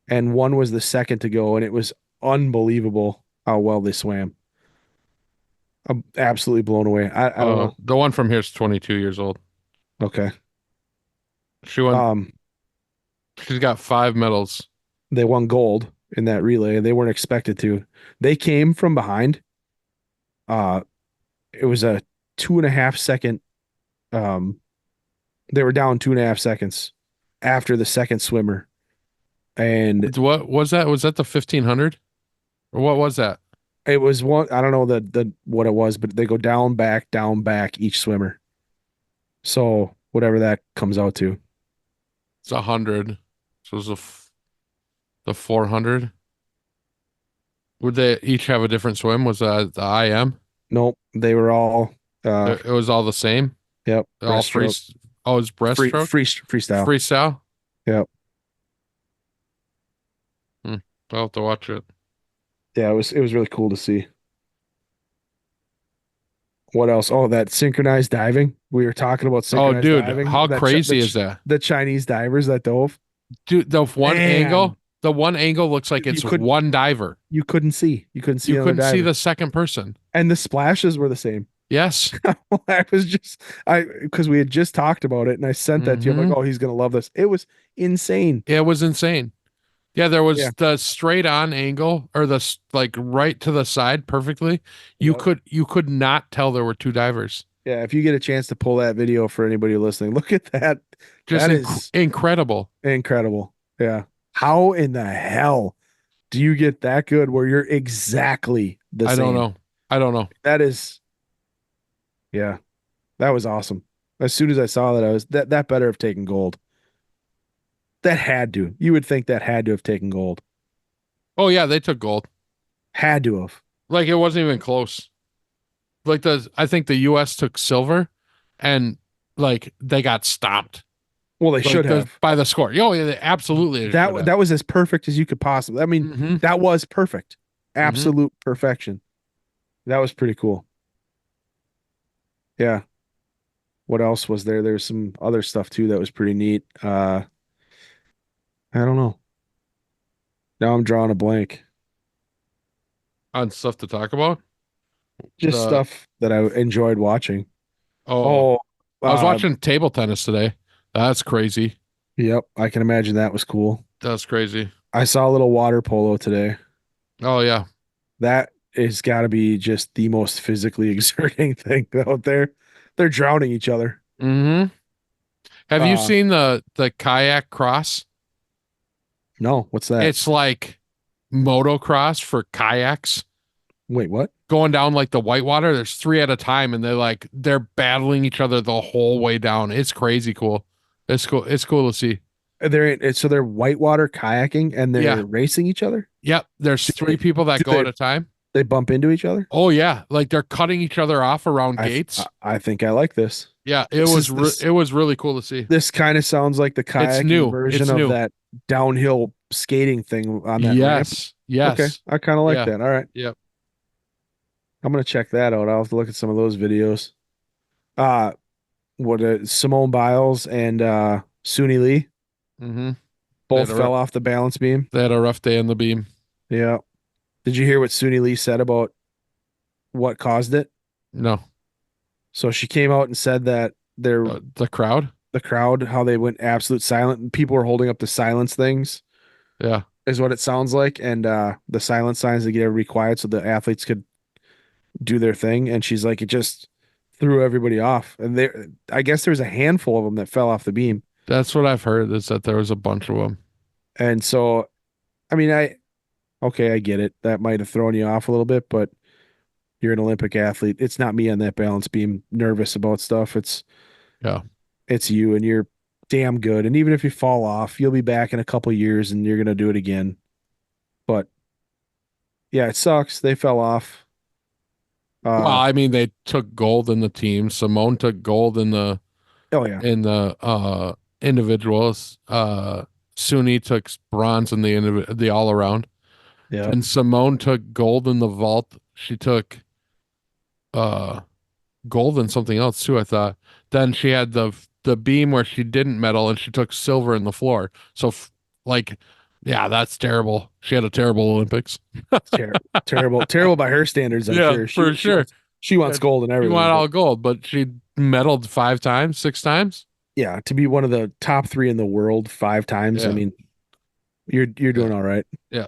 and one was the second to go, and it was unbelievable how well they swam. I'm absolutely blown away. I don't know. The one from here is 22 years old. Okay. She won, Um, she's got 5 medals. they won gold in that relay. They weren't expected to. They came from behind. Uh, it was a 2.5 second. Um, they were down 2.5 seconds after the second swimmer, And What was that? Was that the 1500? Or what was that? it was one, I don't know the what it was, but they go down, back each swimmer. So whatever that comes out to. It's 100. So it was the 400. Would they each have a different swim? Was that the IM? Nope, they were all It was all the same. yep, All free. breaststroke. Oh, it's breaststroke. Freestyle. Freestyle. Yep. I'll have to watch it. Yeah, it was really cool to see. What else? Oh, that synchronized diving. We were talking about Oh, synchronized dude, diving. how That crazy is that? the Chinese divers that dove. Dude, Man, the one angle looks like you it's couldn't one diver. you couldn't see. You couldn't see You another couldn't see diver. the second person. And the splashes were the same. Yes. I was just because we had just talked about it and I sent that to you. I'm Hmm. like, oh, he's gonna love this. It was insane. It was insane. Yeah, there was Yeah. the straight on angle or like right to the side perfectly. Yep. You could not tell there were two divers. Yeah, if you get a chance to pull that video for anybody listening, look at that. Just That is incredible. incredible. Yeah. How in the hell do you get that good where you're exactly the I same? don't know. I don't know. That is, yeah, that was awesome. As soon as I saw that, I was that better have taken gold. That had to. You would think that had to have taken gold. Oh yeah, they took gold. Had to have. Like it wasn't even close. Like I think the US took silver and like they got stopped. Well, they Like should have. by the score. Oh yeah, they absolutely should That have. that was as perfect as you could possibly. I mean, Hmm. that was perfect. Hmm. Absolute perfection. That was pretty cool. Yeah. What else was there? There's some other stuff too that was pretty neat. I don't know. Now I'm drawing a blank. On stuff to talk about. Just The stuff that I enjoyed watching. oh, Oh, I was uh, watching table tennis today. That's crazy. yep. I can imagine that was cool. That's crazy. I saw a little water polo today. Oh yeah. That has got to be just the most physically exerting thing out there. They're drowning each other. Hmm. Have you Uh, seen the kayak cross? no, what's that? It's like motocross for kayaks Wait, what? going down like the whitewater. There's three at a time and they're battling each other the whole way down. It's crazy cool. It's cool. It's cool to see. So they're whitewater kayaking and they're Yeah. racing each other. Yep. There's three people that do go they- at a time. They bump into each other. Oh yeah. Like they're cutting each other off around gates. I think I like this. Yeah. This It was really cool to see. This kind of sounds like the kayaking new. version It's of new. that downhill skating thing on that ramp. Yes. Yes. Okay, I kind of like Yeah. that. All right. Yep. I'm gonna check that out. I'll have to look at some of those videos. Uh what Simone Biles and Suni Lee Mm-hmm. both They had a fell off the balance beam. They had a rough day on the beam. Yeah. Did you hear what Suni Lee said about what caused it? No. So she came out and said that The crowd. the crowd, how they went absolute silent and people were holding up the silence things Yeah. is what it sounds like. And the silence signs to get everybody quiet so the athletes could do their thing. And she's like, it just threw everybody off. And I guess there was a handful of them that fell off the beam. That's what I've heard is that there was a bunch of them. And so, I mean, okay, I get it. That might have thrown you off a little bit, but you're an Olympic athlete. It's not me on that balance beam nervous about stuff. Yeah. It's you and you're damn good. And even if you fall off, you'll be back in a couple years and you're going to do it again. But yeah, it sucks. They fell off. Well, I mean, they took gold in the team. Simone took gold in the Oh yeah. Individuals. Suni took bronze in the all around. Yeah. And Simone took gold in the vault. She took gold in something else too, I thought. Then she had the beam where she didn't medal and she took silver in the floor. So like yeah, that's terrible. She had a terrible Olympics. Terrible by her standards, I'm Yeah, sure. for sure. She wants gold and She everything. won but all gold, but she medaled 5 times, 6 times. yeah, to be one of the top 3 in the world 5 times, I Yeah. mean, you're doing all right. Yeah.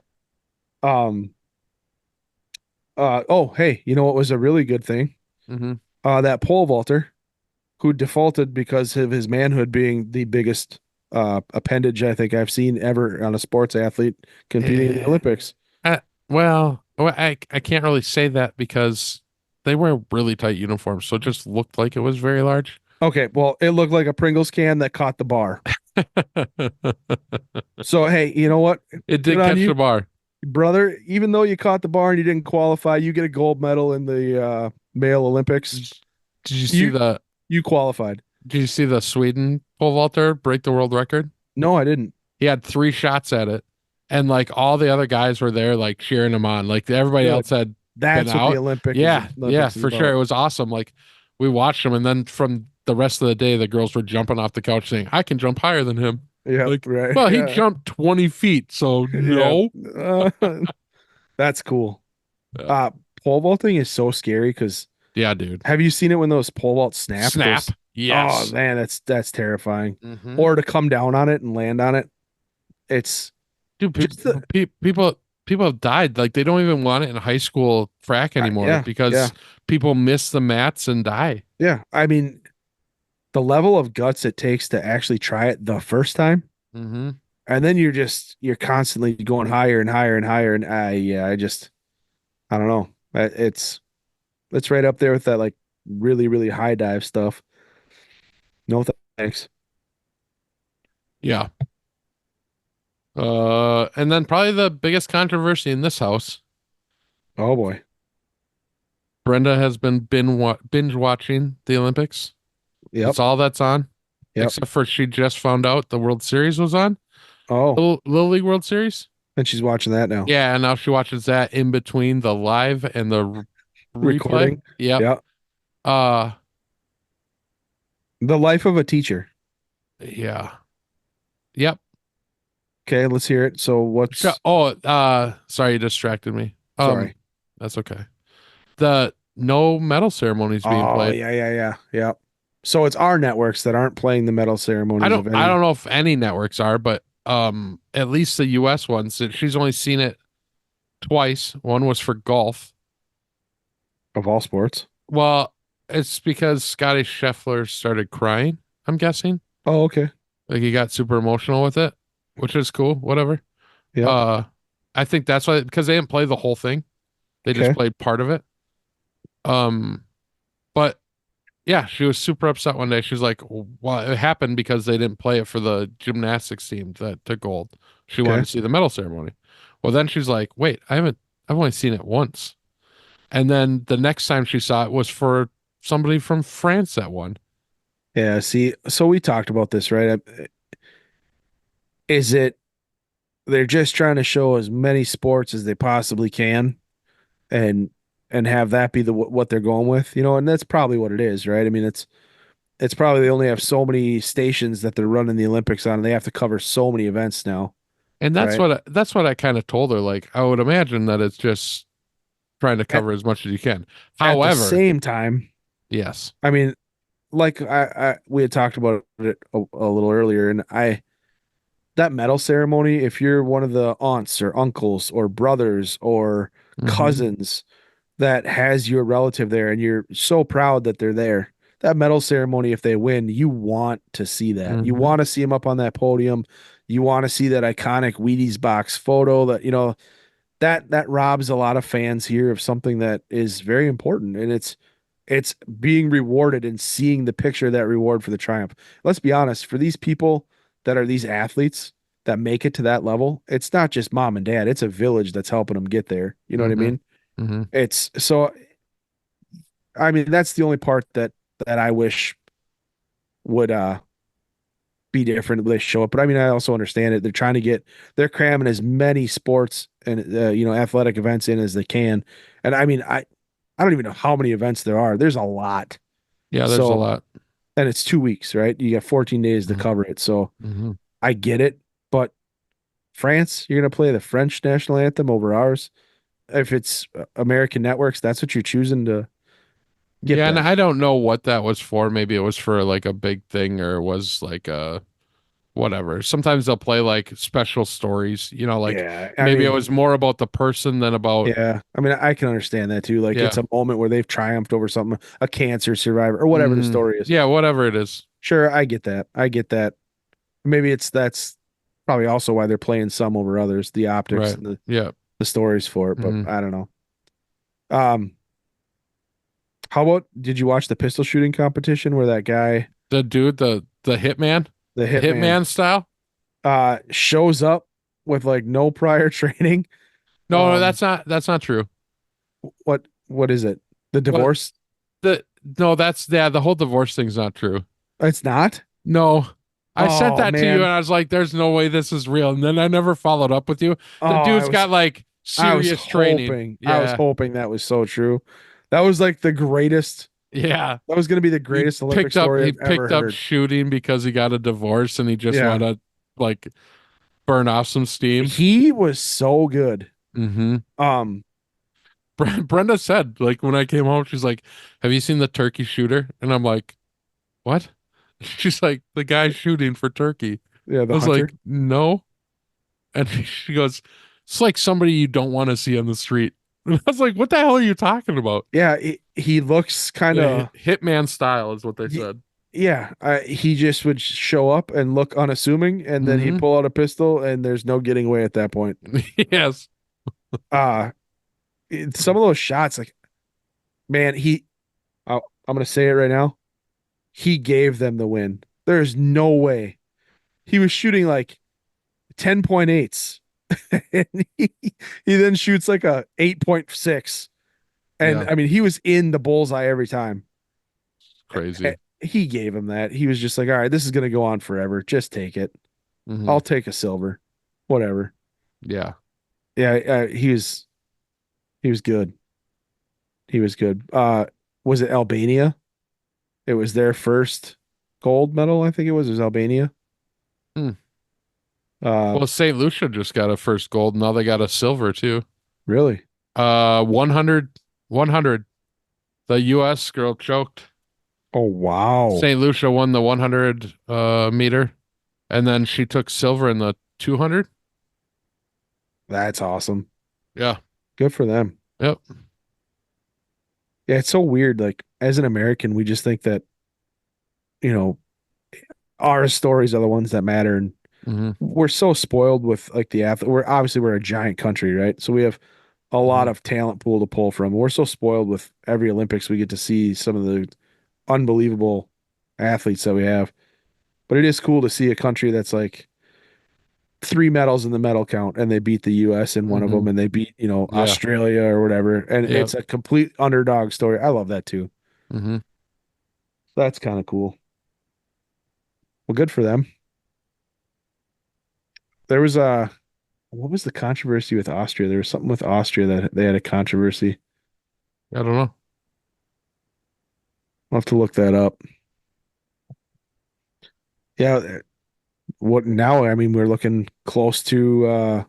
Oh, hey, you know what was a really good thing? Mm-hmm. That pole vaulter who defaulted because of his manhood being the biggest appendage I think I've seen ever on a sports athlete competing in the Olympics. Uh, I can't really say that because they wear really tight uniforms, so it just looked like it was very large. Okay, well, it looked like a Pringles can that caught the bar. So hey, you know what? It Good did on catch you, the bar. brother. Even though you caught the bar and you didn't qualify, you get a gold medal in the male Olympics. Did you see You the you qualified. did you see the Sweden pole vaulter break the world record? No, I didn't. He had 3 shots at it, and like all the other guys were there, like cheering him on. Like everybody Good. else had been That's what the out. Yeah, yeah, Olympics is for sure. about. It was awesome. Like we watched him, and then from the rest of the day, the girls were jumping off the couch saying, "I can jump higher than him." Yeah, Like, right. well, he Yeah. jumped 20 feet, so Yeah. no. That's cool. Yeah, Uh, Pole vaulting is so scary because yeah, dude. have you seen it when those pole vaults snap? Snap. Oh Yes. man, that's terrifying. Hmm. Or to come down on it and land on it. It's Dude, just the people have died. Like they don't even want it in high school track anymore yeah, yeah, because people miss the mats and die. yeah. I mean, the level of guts it takes to actually try it the first time, Hmm. and then you're constantly going higher and higher and higher. And I don't know. It's right up there with that like really really high dive stuff. No thanks. Yeah. And then probably the biggest controversy in this house, Oh boy. Brenda has been binge watching the Olympics. Yep. That's all that's on, Yep. except for she just found out the World Series was on, Oh, Little League World Series. and she's watching that now. Yeah, and now she watches that in between the live and the replay. Recording. Yep. Yeah. Uh, The life of a teacher. yeah. Yep. Okay, let's hear it. So what's Sorry, you distracted me. sorry. That's okay. The no medal ceremonies being Oh, played. yeah, yeah, yeah. Yeah. So it's our networks that aren't playing the medal ceremonies of I any don't know if any networks are, but at least the US ones. She's only seen it twice. One was for golf. of all sports. Well, it's because Scotty Scheffler started crying, I'm guessing. Oh, okay. Like he got super emotional with it, which is cool, whatever. Yep. Uh I think that's why because they didn't play the whole thing. They just Okay. played part of it. Um but yeah, she was super upset one day. She was like, well, it happened because they didn't play it for the gymnastics team that took gold. She wanted Okay. to see the medal ceremony. Well, then she's like, wait, I've only seen it once. And then the next time she saw it was for somebody from France that won. Yeah, see, so we talked about this, right? Is it they're just trying to show as many sports as they possibly can and have that be what they're going with, and that's probably what it is, right? I mean, it's probably they only have so many stations that they're running the Olympics on, and they have to cover so many events now, And right? that's what I kind of told her. Like, I would imagine that it's just trying to At, cover as much as you can. at the However, same time, yes. I mean, like we had talked about it a little earlier, and that medal ceremony, if you're one of the aunts or uncles or brothers or Hmm. cousins that has your relative there and you're so proud that they're there, that medal ceremony, if they win, you want to see that. You Hmm. want to see them up on that podium. You want to see that iconic Wheaties box photo that, that robs a lot of fans here of something that is very important. And it's being rewarded and seeing the picture of that reward for the triumph. Let's be honest, for these people that are these athletes that make it to that level, it's not just mom and dad, it's a village that's helping them get there. You know what I Hmm. mean? Hmm. It's so I mean that's the only part that I wish would be different if they show up. But I mean I also understand it. They're cramming as many sports and athletic events in as they can. And I mean I don't even know how many events there are. There's a lot. Yeah, there's a So lot. and it's 2 weeks, right? You got 14 days to Hmm. cover it. So Hmm. I get it, but France, you're gonna play the French national anthem over ours. If it's American networks, that's what you're choosing to get Yeah, and them. I don't know what that was for. Maybe it was for like a big thing or it was like a whatever. Sometimes they'll play like special stories, like Yeah, I maybe it mean, was more about the person than about, yeah, I mean, I can understand that too. Like, yeah. it's a moment where they've triumphed over something, a cancer survivor, or whatever the story is. Yeah, whatever it is. Sure, I get that. I get that. Maybe that's probably also why they're playing some over others, the optics Right. and Yeah. the stories for it, but Hmm. I don't know. Um, how about did you watch the pistol shooting competition where that guy, The dude, the the hitman, hitman style. shows up with like no prior training? No, no, Um, that's not true. what is it? The What divorce? the no, that's yeah, the whole divorce thing's not true. It's not? No. I sent Oh that to you man. and I was like, there's no way this is real. And then I never followed up with you. Oh, The dude's got like serious training. I was Yeah. hoping that was so true. That was like the greatest. Yeah. That was going to be the greatest Olympic story He I've ever picked up heard. shooting because he got a divorce and he just Yeah. wanna like burn off some steam. He was so good. Mm-hmm. Um, Brenda said, like, when I came home, she's like, have you seen the turkey shooter? And I'm like, what? She's like, the guy shooting for turkey. yeah, I the was hunter. like, no. And she goes, it's like somebody you don't want to see on the street. And I was like, what the hell are you talking about? Yeah, he looks kind Yeah, of hitman style is what they said. yeah, he just would show up and look unassuming, and then he'd Hmm. pull out a pistol, and there's no getting away at that point. Yes. Uh some of those shots, like man, I'm gonna say it right now. He gave them the win. There's no way he was shooting like 10.8s, and he then shoots like a 8.6, and Yeah. I mean he was in the bullseye every time. Crazy. He gave him that. He was just like, all right, this is gonna go on forever. Just take it. Hmm. I'll take a silver, whatever. Yeah. Yeah, he was good. He was good. Was it Albania? It was their first gold medal, I think it was. It was Albania. Hmm. Uh, Well, St. Lucia just got a first gold. Now they got a silver too. really? 100, 100. The U.S. girl choked. Oh wow, St. Lucia won the 100 meter, and then she took silver in the 200. that's awesome. Yeah. Good for them. Yep. Yeah, it's so weird. Like as an American, we just think that, you know, our stories are the ones that matter, and Hmm. we're so spoiled with like the athlete. We're a giant country, right? So we have a lot Hmm. of talent pool to pull from. We're so spoiled with every Olympics we get to see some of the unbelievable athletes that we have. But it is cool to see a country that's like three medals in the medal count and they beat the US in one of Hmm. them and they beat, Yeah. Australia or whatever. And Yep. it's a complete underdog story. I love that too. Hmm. That's kind of cool. Well, good for them. There was a what was the controversy with Austria? There was something with Austria that they had a controversy. I don't know. I'll have to look that up. Yeah, what now? I mean, we're looking close to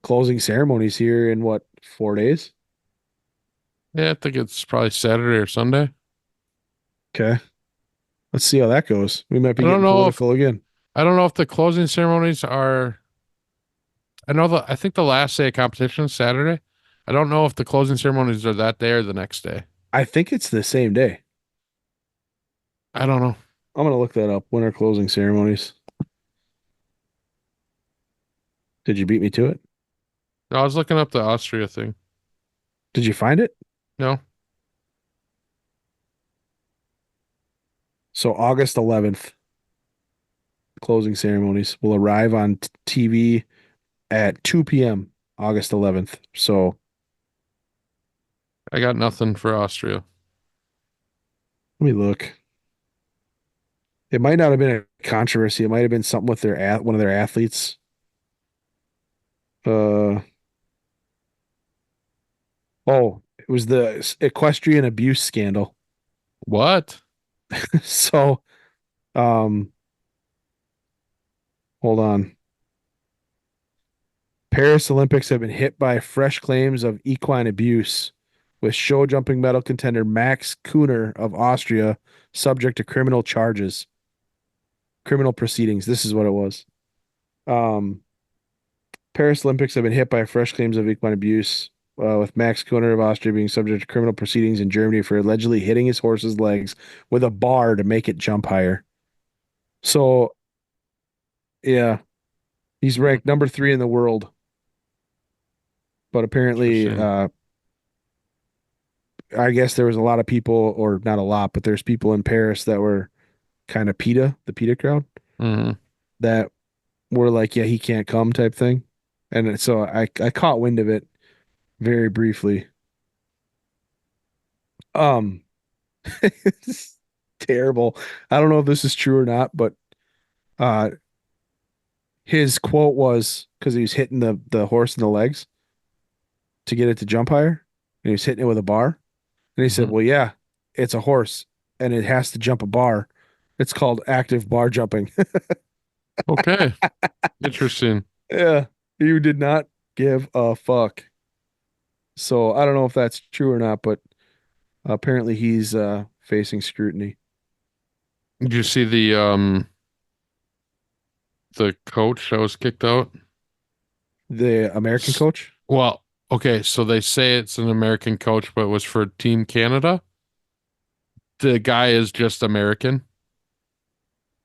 closing ceremonies here in what, 4 days? Yeah, I think it's probably Saturday or Sunday. Okay. Let's see how that goes. We might I be don't getting know if political again. I don't know if the closing ceremonies are. I think the last day of competition is Saturday. I don't know if the closing ceremonies are that day or the next day. I think it's the same day. I don't know. I'm gonna look that up. When are closing ceremonies? Did you beat me to it? No, I was looking up the Austria thing. Did you find it? No. So August 11th, closing ceremonies will arrive on TV at 2 p.m. August 11th. So I got nothing for Austria. let me look. It might not have been a controversy. It might have been something with one of their athletes. Uh oh, it was the equestrian abuse scandal. What? So um hold on. Paris Olympics have been hit by fresh claims of equine abuse, with show jumping medal contender Max Kuhner of Austria subject to criminal proceedings. This is what it was. Um, Paris Olympics have been hit by fresh claims of equine abuse, with Max Kuhner of Austria being subject to criminal proceedings in Germany for allegedly hitting his horse's legs with a bar to make it jump higher. So yeah, he's ranked number 3 in the world, but apparently, Interesting. I guess there was a lot of people, or not a lot, but there's people in Paris that were kind of the PETA crowd Hmm. that were like, yeah, he can't come type thing. And so I caught wind of it very briefly. Um, it's terrible. I don't know if this is true or not, but uh, his quote was because he was hitting the horse in the legs to get it to jump higher, and he was hitting it with a bar. And he said, Hmm. "Well, yeah, it's a horse, and it has to jump a bar. It's called active bar jumping." Okay. Interesting. Yeah, you did not give a fuck. So I don't know if that's true or not, but apparently he's facing scrutiny. Did you see the coach that was kicked out? The American S- coach? Well, okay, so they say it's an American coach, but it was for Team Canada. The guy is just American.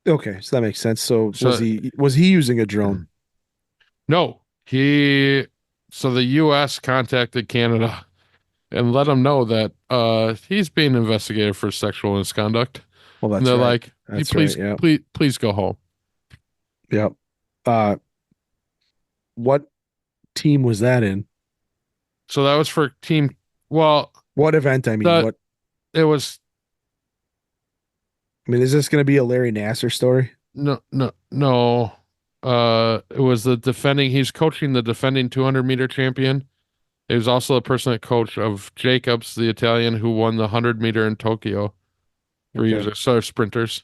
Okay, so that makes sense. So So was he using a drone? no, so the US contacted Canada and let him know that he's being investigated for sexual misconduct. Well, And that's they're right. like, That's right. please, Yeah. please, please go home. Yep. Uh, what team was that in? So that was for team. Well, What event? I mean, the what? it was I mean, is this going to be a Larry Nasser story? no, no, no. It was the defending. He's coaching the defending 200-meter champion. He was also the personal coach of Jacobs, the Italian who won the 100-meter in Tokyo 3 years Okay. ago. So sprinters,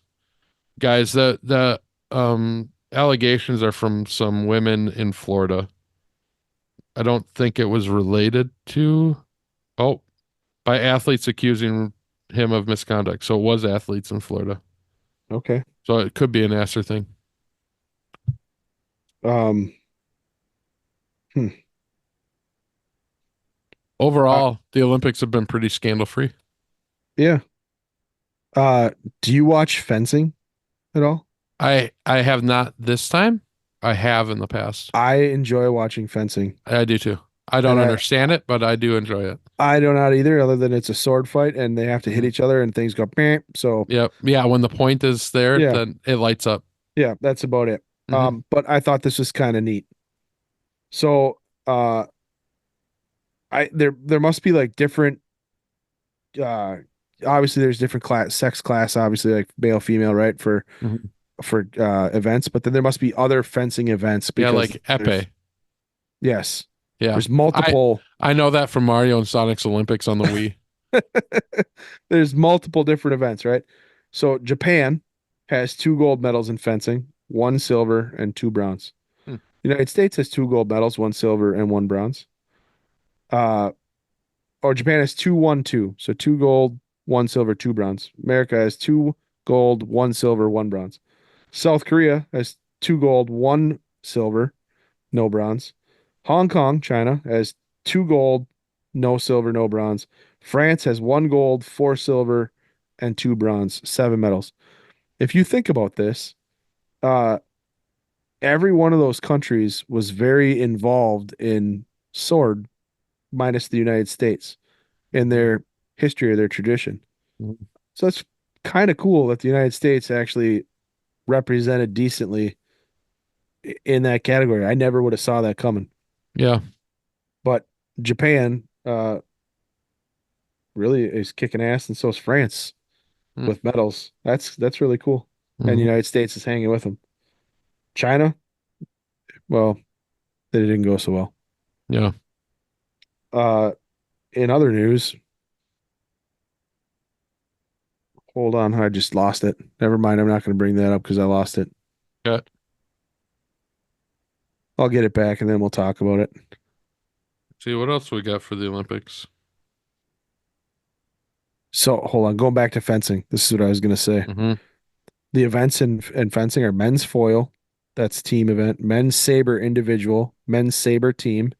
guys. The allegations are from some women in Florida. I don't think it was related to. Oh, by athletes accusing him of misconduct. So it was athletes in Florida. Okay. So it could be an Nasser thing. Um, hmm. Uh, Overall, the Olympics have been pretty scandal free. yeah. Do you watch fencing at all? I have not this time. I have in the past. I enjoy watching fencing, I do too. I don't and understand it, but I do enjoy it. I do not either, other than it's a sword fight and they have to hit Mhm. each other and things go bam. So Yep. Yeah, when the point is there, yeah, then it lights up. yeah, that's about it. Hmm. But I thought this was kind of neat. So uh, I there must be like different. Uh, obviously there's different sex class, obviously like male, female, right? Hmm. For events, but then there must be other fencing events Yeah, because like there's epee. yes, Yeah. there's I multiple. I know that from Mario and Sonic's Olympics on the Wii. There's multiple different events, right? So Japan has 2 gold medals in fencing, 1 silver and 2 bronze. Hmm. United States has 2 gold medals, 1 silver and 1 bronze. Uh, or Japan has 2-1-2, so 2 gold, 1 silver, 2 bronze. America has 2 gold, 1 silver, 1 bronze. South Korea has 2 gold, 1 silver, no bronze. Hong Kong, China has 2 gold, no silver, no bronze. France has 1 gold, 4 silver, and 2 bronze, 7 medals. If you think about this, uh, every one of those countries was very involved in sword, minus the United States, in their history or their tradition. Mhm. So it's kind of cool that the United States actually represented decently in that category. I never would have saw that coming. Yeah. But Japan really is kicking ass, and so is France with medals. That's really cool. And the Mm-hmm. United States is hanging with them. China, well, they didn't go so well. Yeah. Uh, in other news, hold on, I just lost it. Never mind, I'm not going to bring that up because I lost it. Yeah. I'll get it back and then we'll talk about it. See what else we got for the Olympics. So hold on, going back to fencing. This is what I was going to say. Hmm. The events in fencing are men's foil, that's team event, men's saber individual, men's saber team,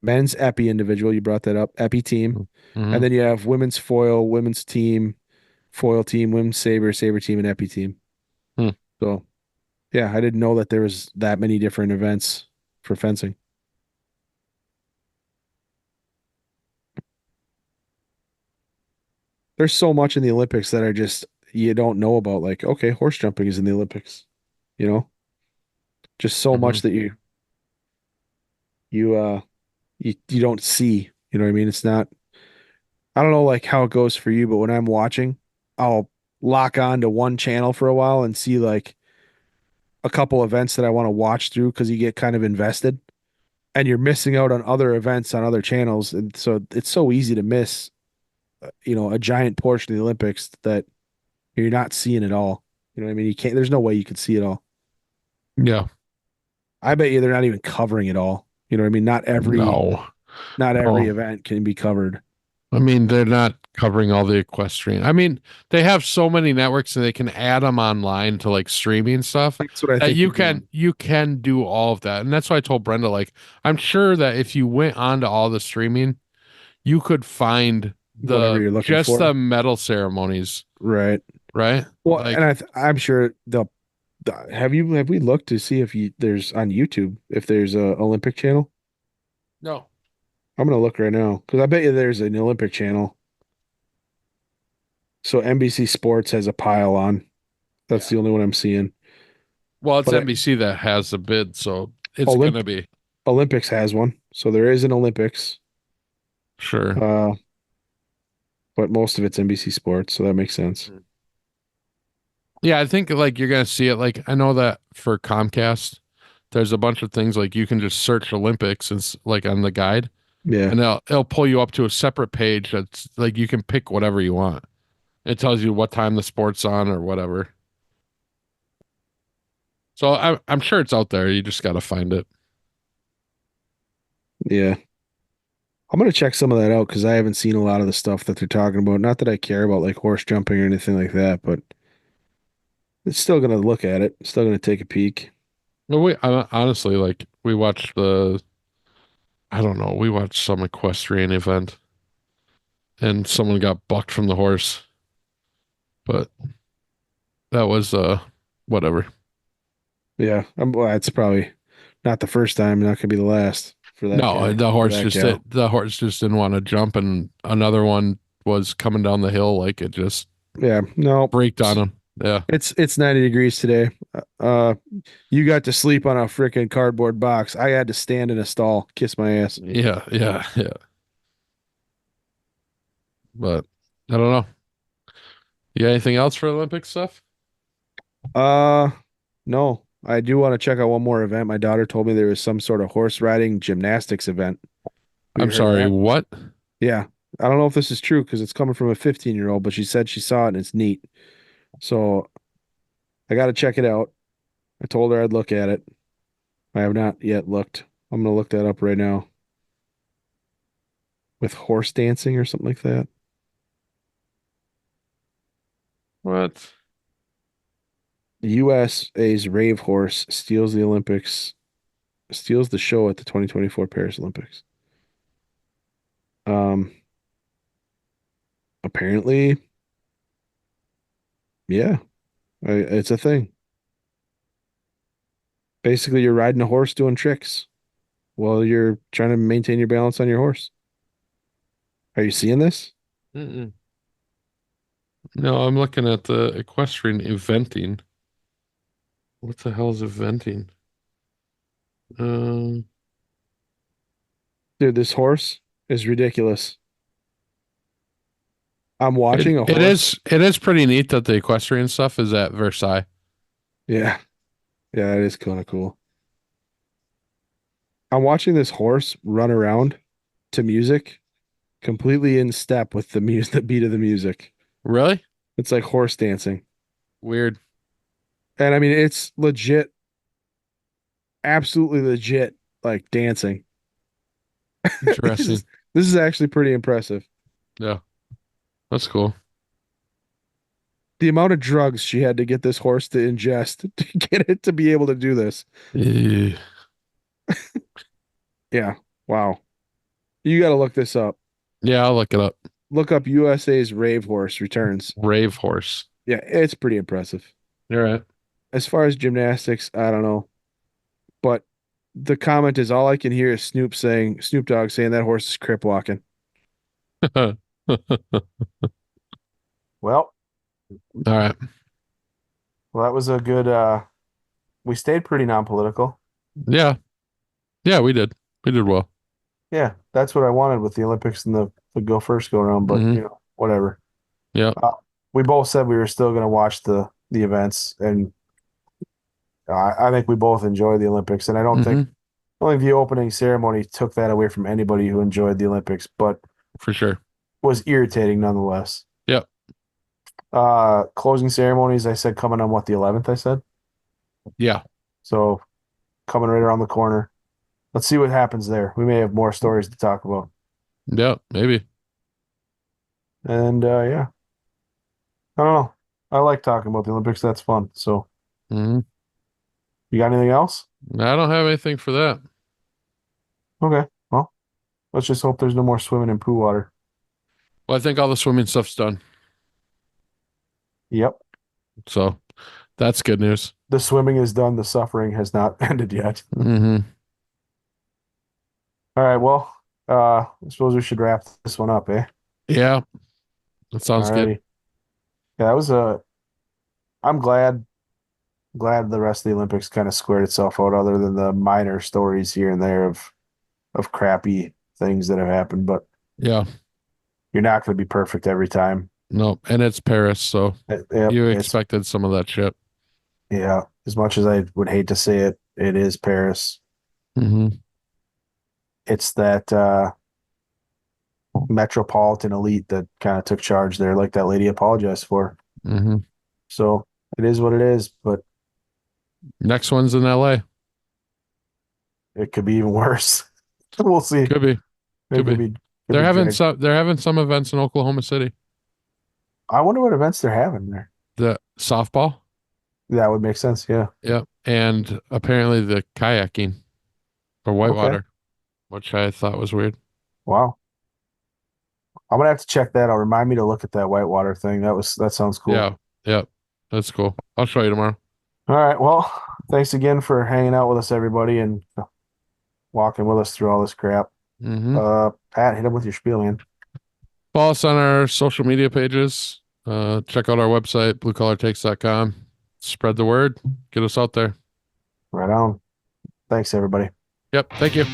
men's epi individual. You brought that up, epi team, Hmm. and then you have women's foil, women's team, foil team, women's saber, saber team, and epi team. Hmm. So yeah, I didn't know that there was that many different events for fencing. There's so much in the Olympics that are just you don't know about. Like, okay, horse jumping is in the Olympics, you know? Just so Hmm. much that you you don't see. You know what I mean? It's not I don't know like how it goes for you, but when I'm watching, I'll lock on to one channel for a while and see like a couple events that I want to watch through because you get kind of invested and you're missing out on other events on other channels. And so it's so easy to miss, a giant portion of the Olympics that you're not seeing it all. You know what I mean? You can't, there's no way you could see it all. Yeah. I bet you they're not even covering it all. You know what I mean? No. Not every No. event can be covered. I mean, they're not covering all the equestrian. I mean, they have so many networks and they can add them online to like streaming stuff That's what I that think they're doing. you can do all of that. And that's why I told Brenda, like, I'm sure that if you went onto all the streaming, you could find Whatever the you're looking just the for. medal ceremonies, Right. right? Well, and Like, I'm sure have we looked to see if there's on YouTube if there's a Olympic channel? no. I'm gonna look right now because I bet you there's an Olympic channel. So NBC Sports has a pile on. That's Yeah. the only one I'm seeing. Well, it's But NBC that has the bid, so it's gonna Olymp be Olympics has one, so there is an Olympics. sure. Uh, but most of it's NBC Sports, so that makes sense. Yeah, I think like you're gonna see it. Like I know that for Comcast, there's a bunch of things like you can just search Olympics and like on the guide, Yeah, and it'll pull you up to a separate page that's like you can pick whatever you want. It tells you what time the sport's on or whatever. So I'm sure it's out there. You just gotta find it. yeah. I'm gonna check some of that out because I haven't seen a lot of the stuff that they're talking about. Not that I care about like horse jumping or anything like that, but it's still gonna look at it. Still gonna take a peek. No, honestly like we watched the I don't know we watched some equestrian event and someone got bucked from the horse, but that was whatever. Yeah, well, it's probably not the first time, not gonna be the last for that No, guy the or horse that just gal. the horse just didn't want to jump, and another one was coming down the hill like it just Yeah, no, braked on him. Yeah, it's 90 degrees today. Uh, you got to sleep on a freaking cardboard box. I had to stand in a stall, kiss my ass. yeah. But I don't know. You got anything else for Olympic stuff? Uh, no, I do want to check out one more event. My daughter told me there was some sort of horse riding gymnastics event. Have you I'm heard of sorry. that? What? Yeah, I don't know if this is true because it's coming from a 15-year-old, but she said she saw it and it's neat. So I got to check it out. I told her I'd look at it. I have not yet looked. I'm gonna look that up right now. With horse dancing or something like that. What? USA's Rave Horse steals the show at the 2024 Paris Olympics. Um, apparently, yeah, it's a thing. Basically, you're riding a horse doing tricks while you're trying to maintain your balance on your horse. Are you seeing this? Mm-mm. No, I'm looking at the equestrian eventing. What the hell is eventing? Um, Dude, this horse is ridiculous. I'm watching a horse. it is pretty neat that the equestrian stuff is at Versailles. Yeah, yeah, that is kind of cool. I'm watching this horse run around to music, completely in step with the music, the beat of the music. Really? It's like horse dancing. Weird. And I mean, it's legit, absolutely legit, like dancing. This Interesting. is this is actually pretty impressive. Yeah, that's cool. The amount of drugs she had to get this horse to ingest to get it to be able to do this. Eh, Yeah. Wow. You got to look this up. Yeah, I'll look it up. Look up USA's Rave Horse returns. Rave horse. Yeah, it's pretty impressive. All right. as far as gymnastics, I don't know. But the comment is all I can hear is Snoop Dogg saying that horse is crip walking. All Well, right. that was a good we stayed pretty non-political. Yeah. Yeah, we did. We did well. Yeah, that's what I wanted with the Olympics and the go first go around, but Mhm. whatever. Yeah. We both said we were still going to watch the events, and I think we both enjoy the Olympics, and Mhm. I don't think the opening ceremony took that away from anybody who enjoyed the Olympics, but For sure. was irritating nonetheless. Yep. Closing ceremonies, I said coming on what, the 11th, I said. Yeah. So coming right around the corner. Let's see what happens there. We may have more stories to talk about. Yeah. Maybe. And yeah, I don't know. I like talking about the Olympics. That's fun. So Mhm. you got anything else? I don't have anything for that. Okay. Well, let's just hope there's no more swimming in pool water. Well, I think all the swimming stuff's done. Yep. So that's good news. The swimming is done. The suffering has not ended yet. Hmm. All right. Well, I suppose we should wrap this one up, eh? Yeah. That All sounds good. righty. Yeah, that was I'm glad the rest of the Olympics kind of squared itself out, other than the minor stories here and there of crappy things that have happened. But Yeah. you're not going to be perfect every time. No. And it's Paris. So Yep, you it's expected some of that shit. yeah. As much as I would hate to say it, it is Paris. Hmm. It's that metropolitan elite that kind of took charge there, like that lady apologized for. Hmm. So it is what it is, but Next one's in LA. it could be even worse. We'll see. Could be. It Could be. could be dragged. They're having some events in Oklahoma City. I wonder what events they're having there. The softball. That would make sense. Yeah. Yeah. And apparently the kayaking or Okay. whitewater, which I thought was weird. Wow. I'm gonna have to check that out. Remind me to look at that whitewater thing. That sounds cool. Yeah. Yeah. That's cool. I'll show you tomorrow. All right. Well, thanks again for hanging out with us, everybody, and walking with us through all this crap. Hmm. Pat, hit up with your spiel, man. Follow us on our social media pages. Check out our website, bluecollartakes.com. Spread the word. Get us out there. Right on. Thanks, everybody. Yep. Thank you.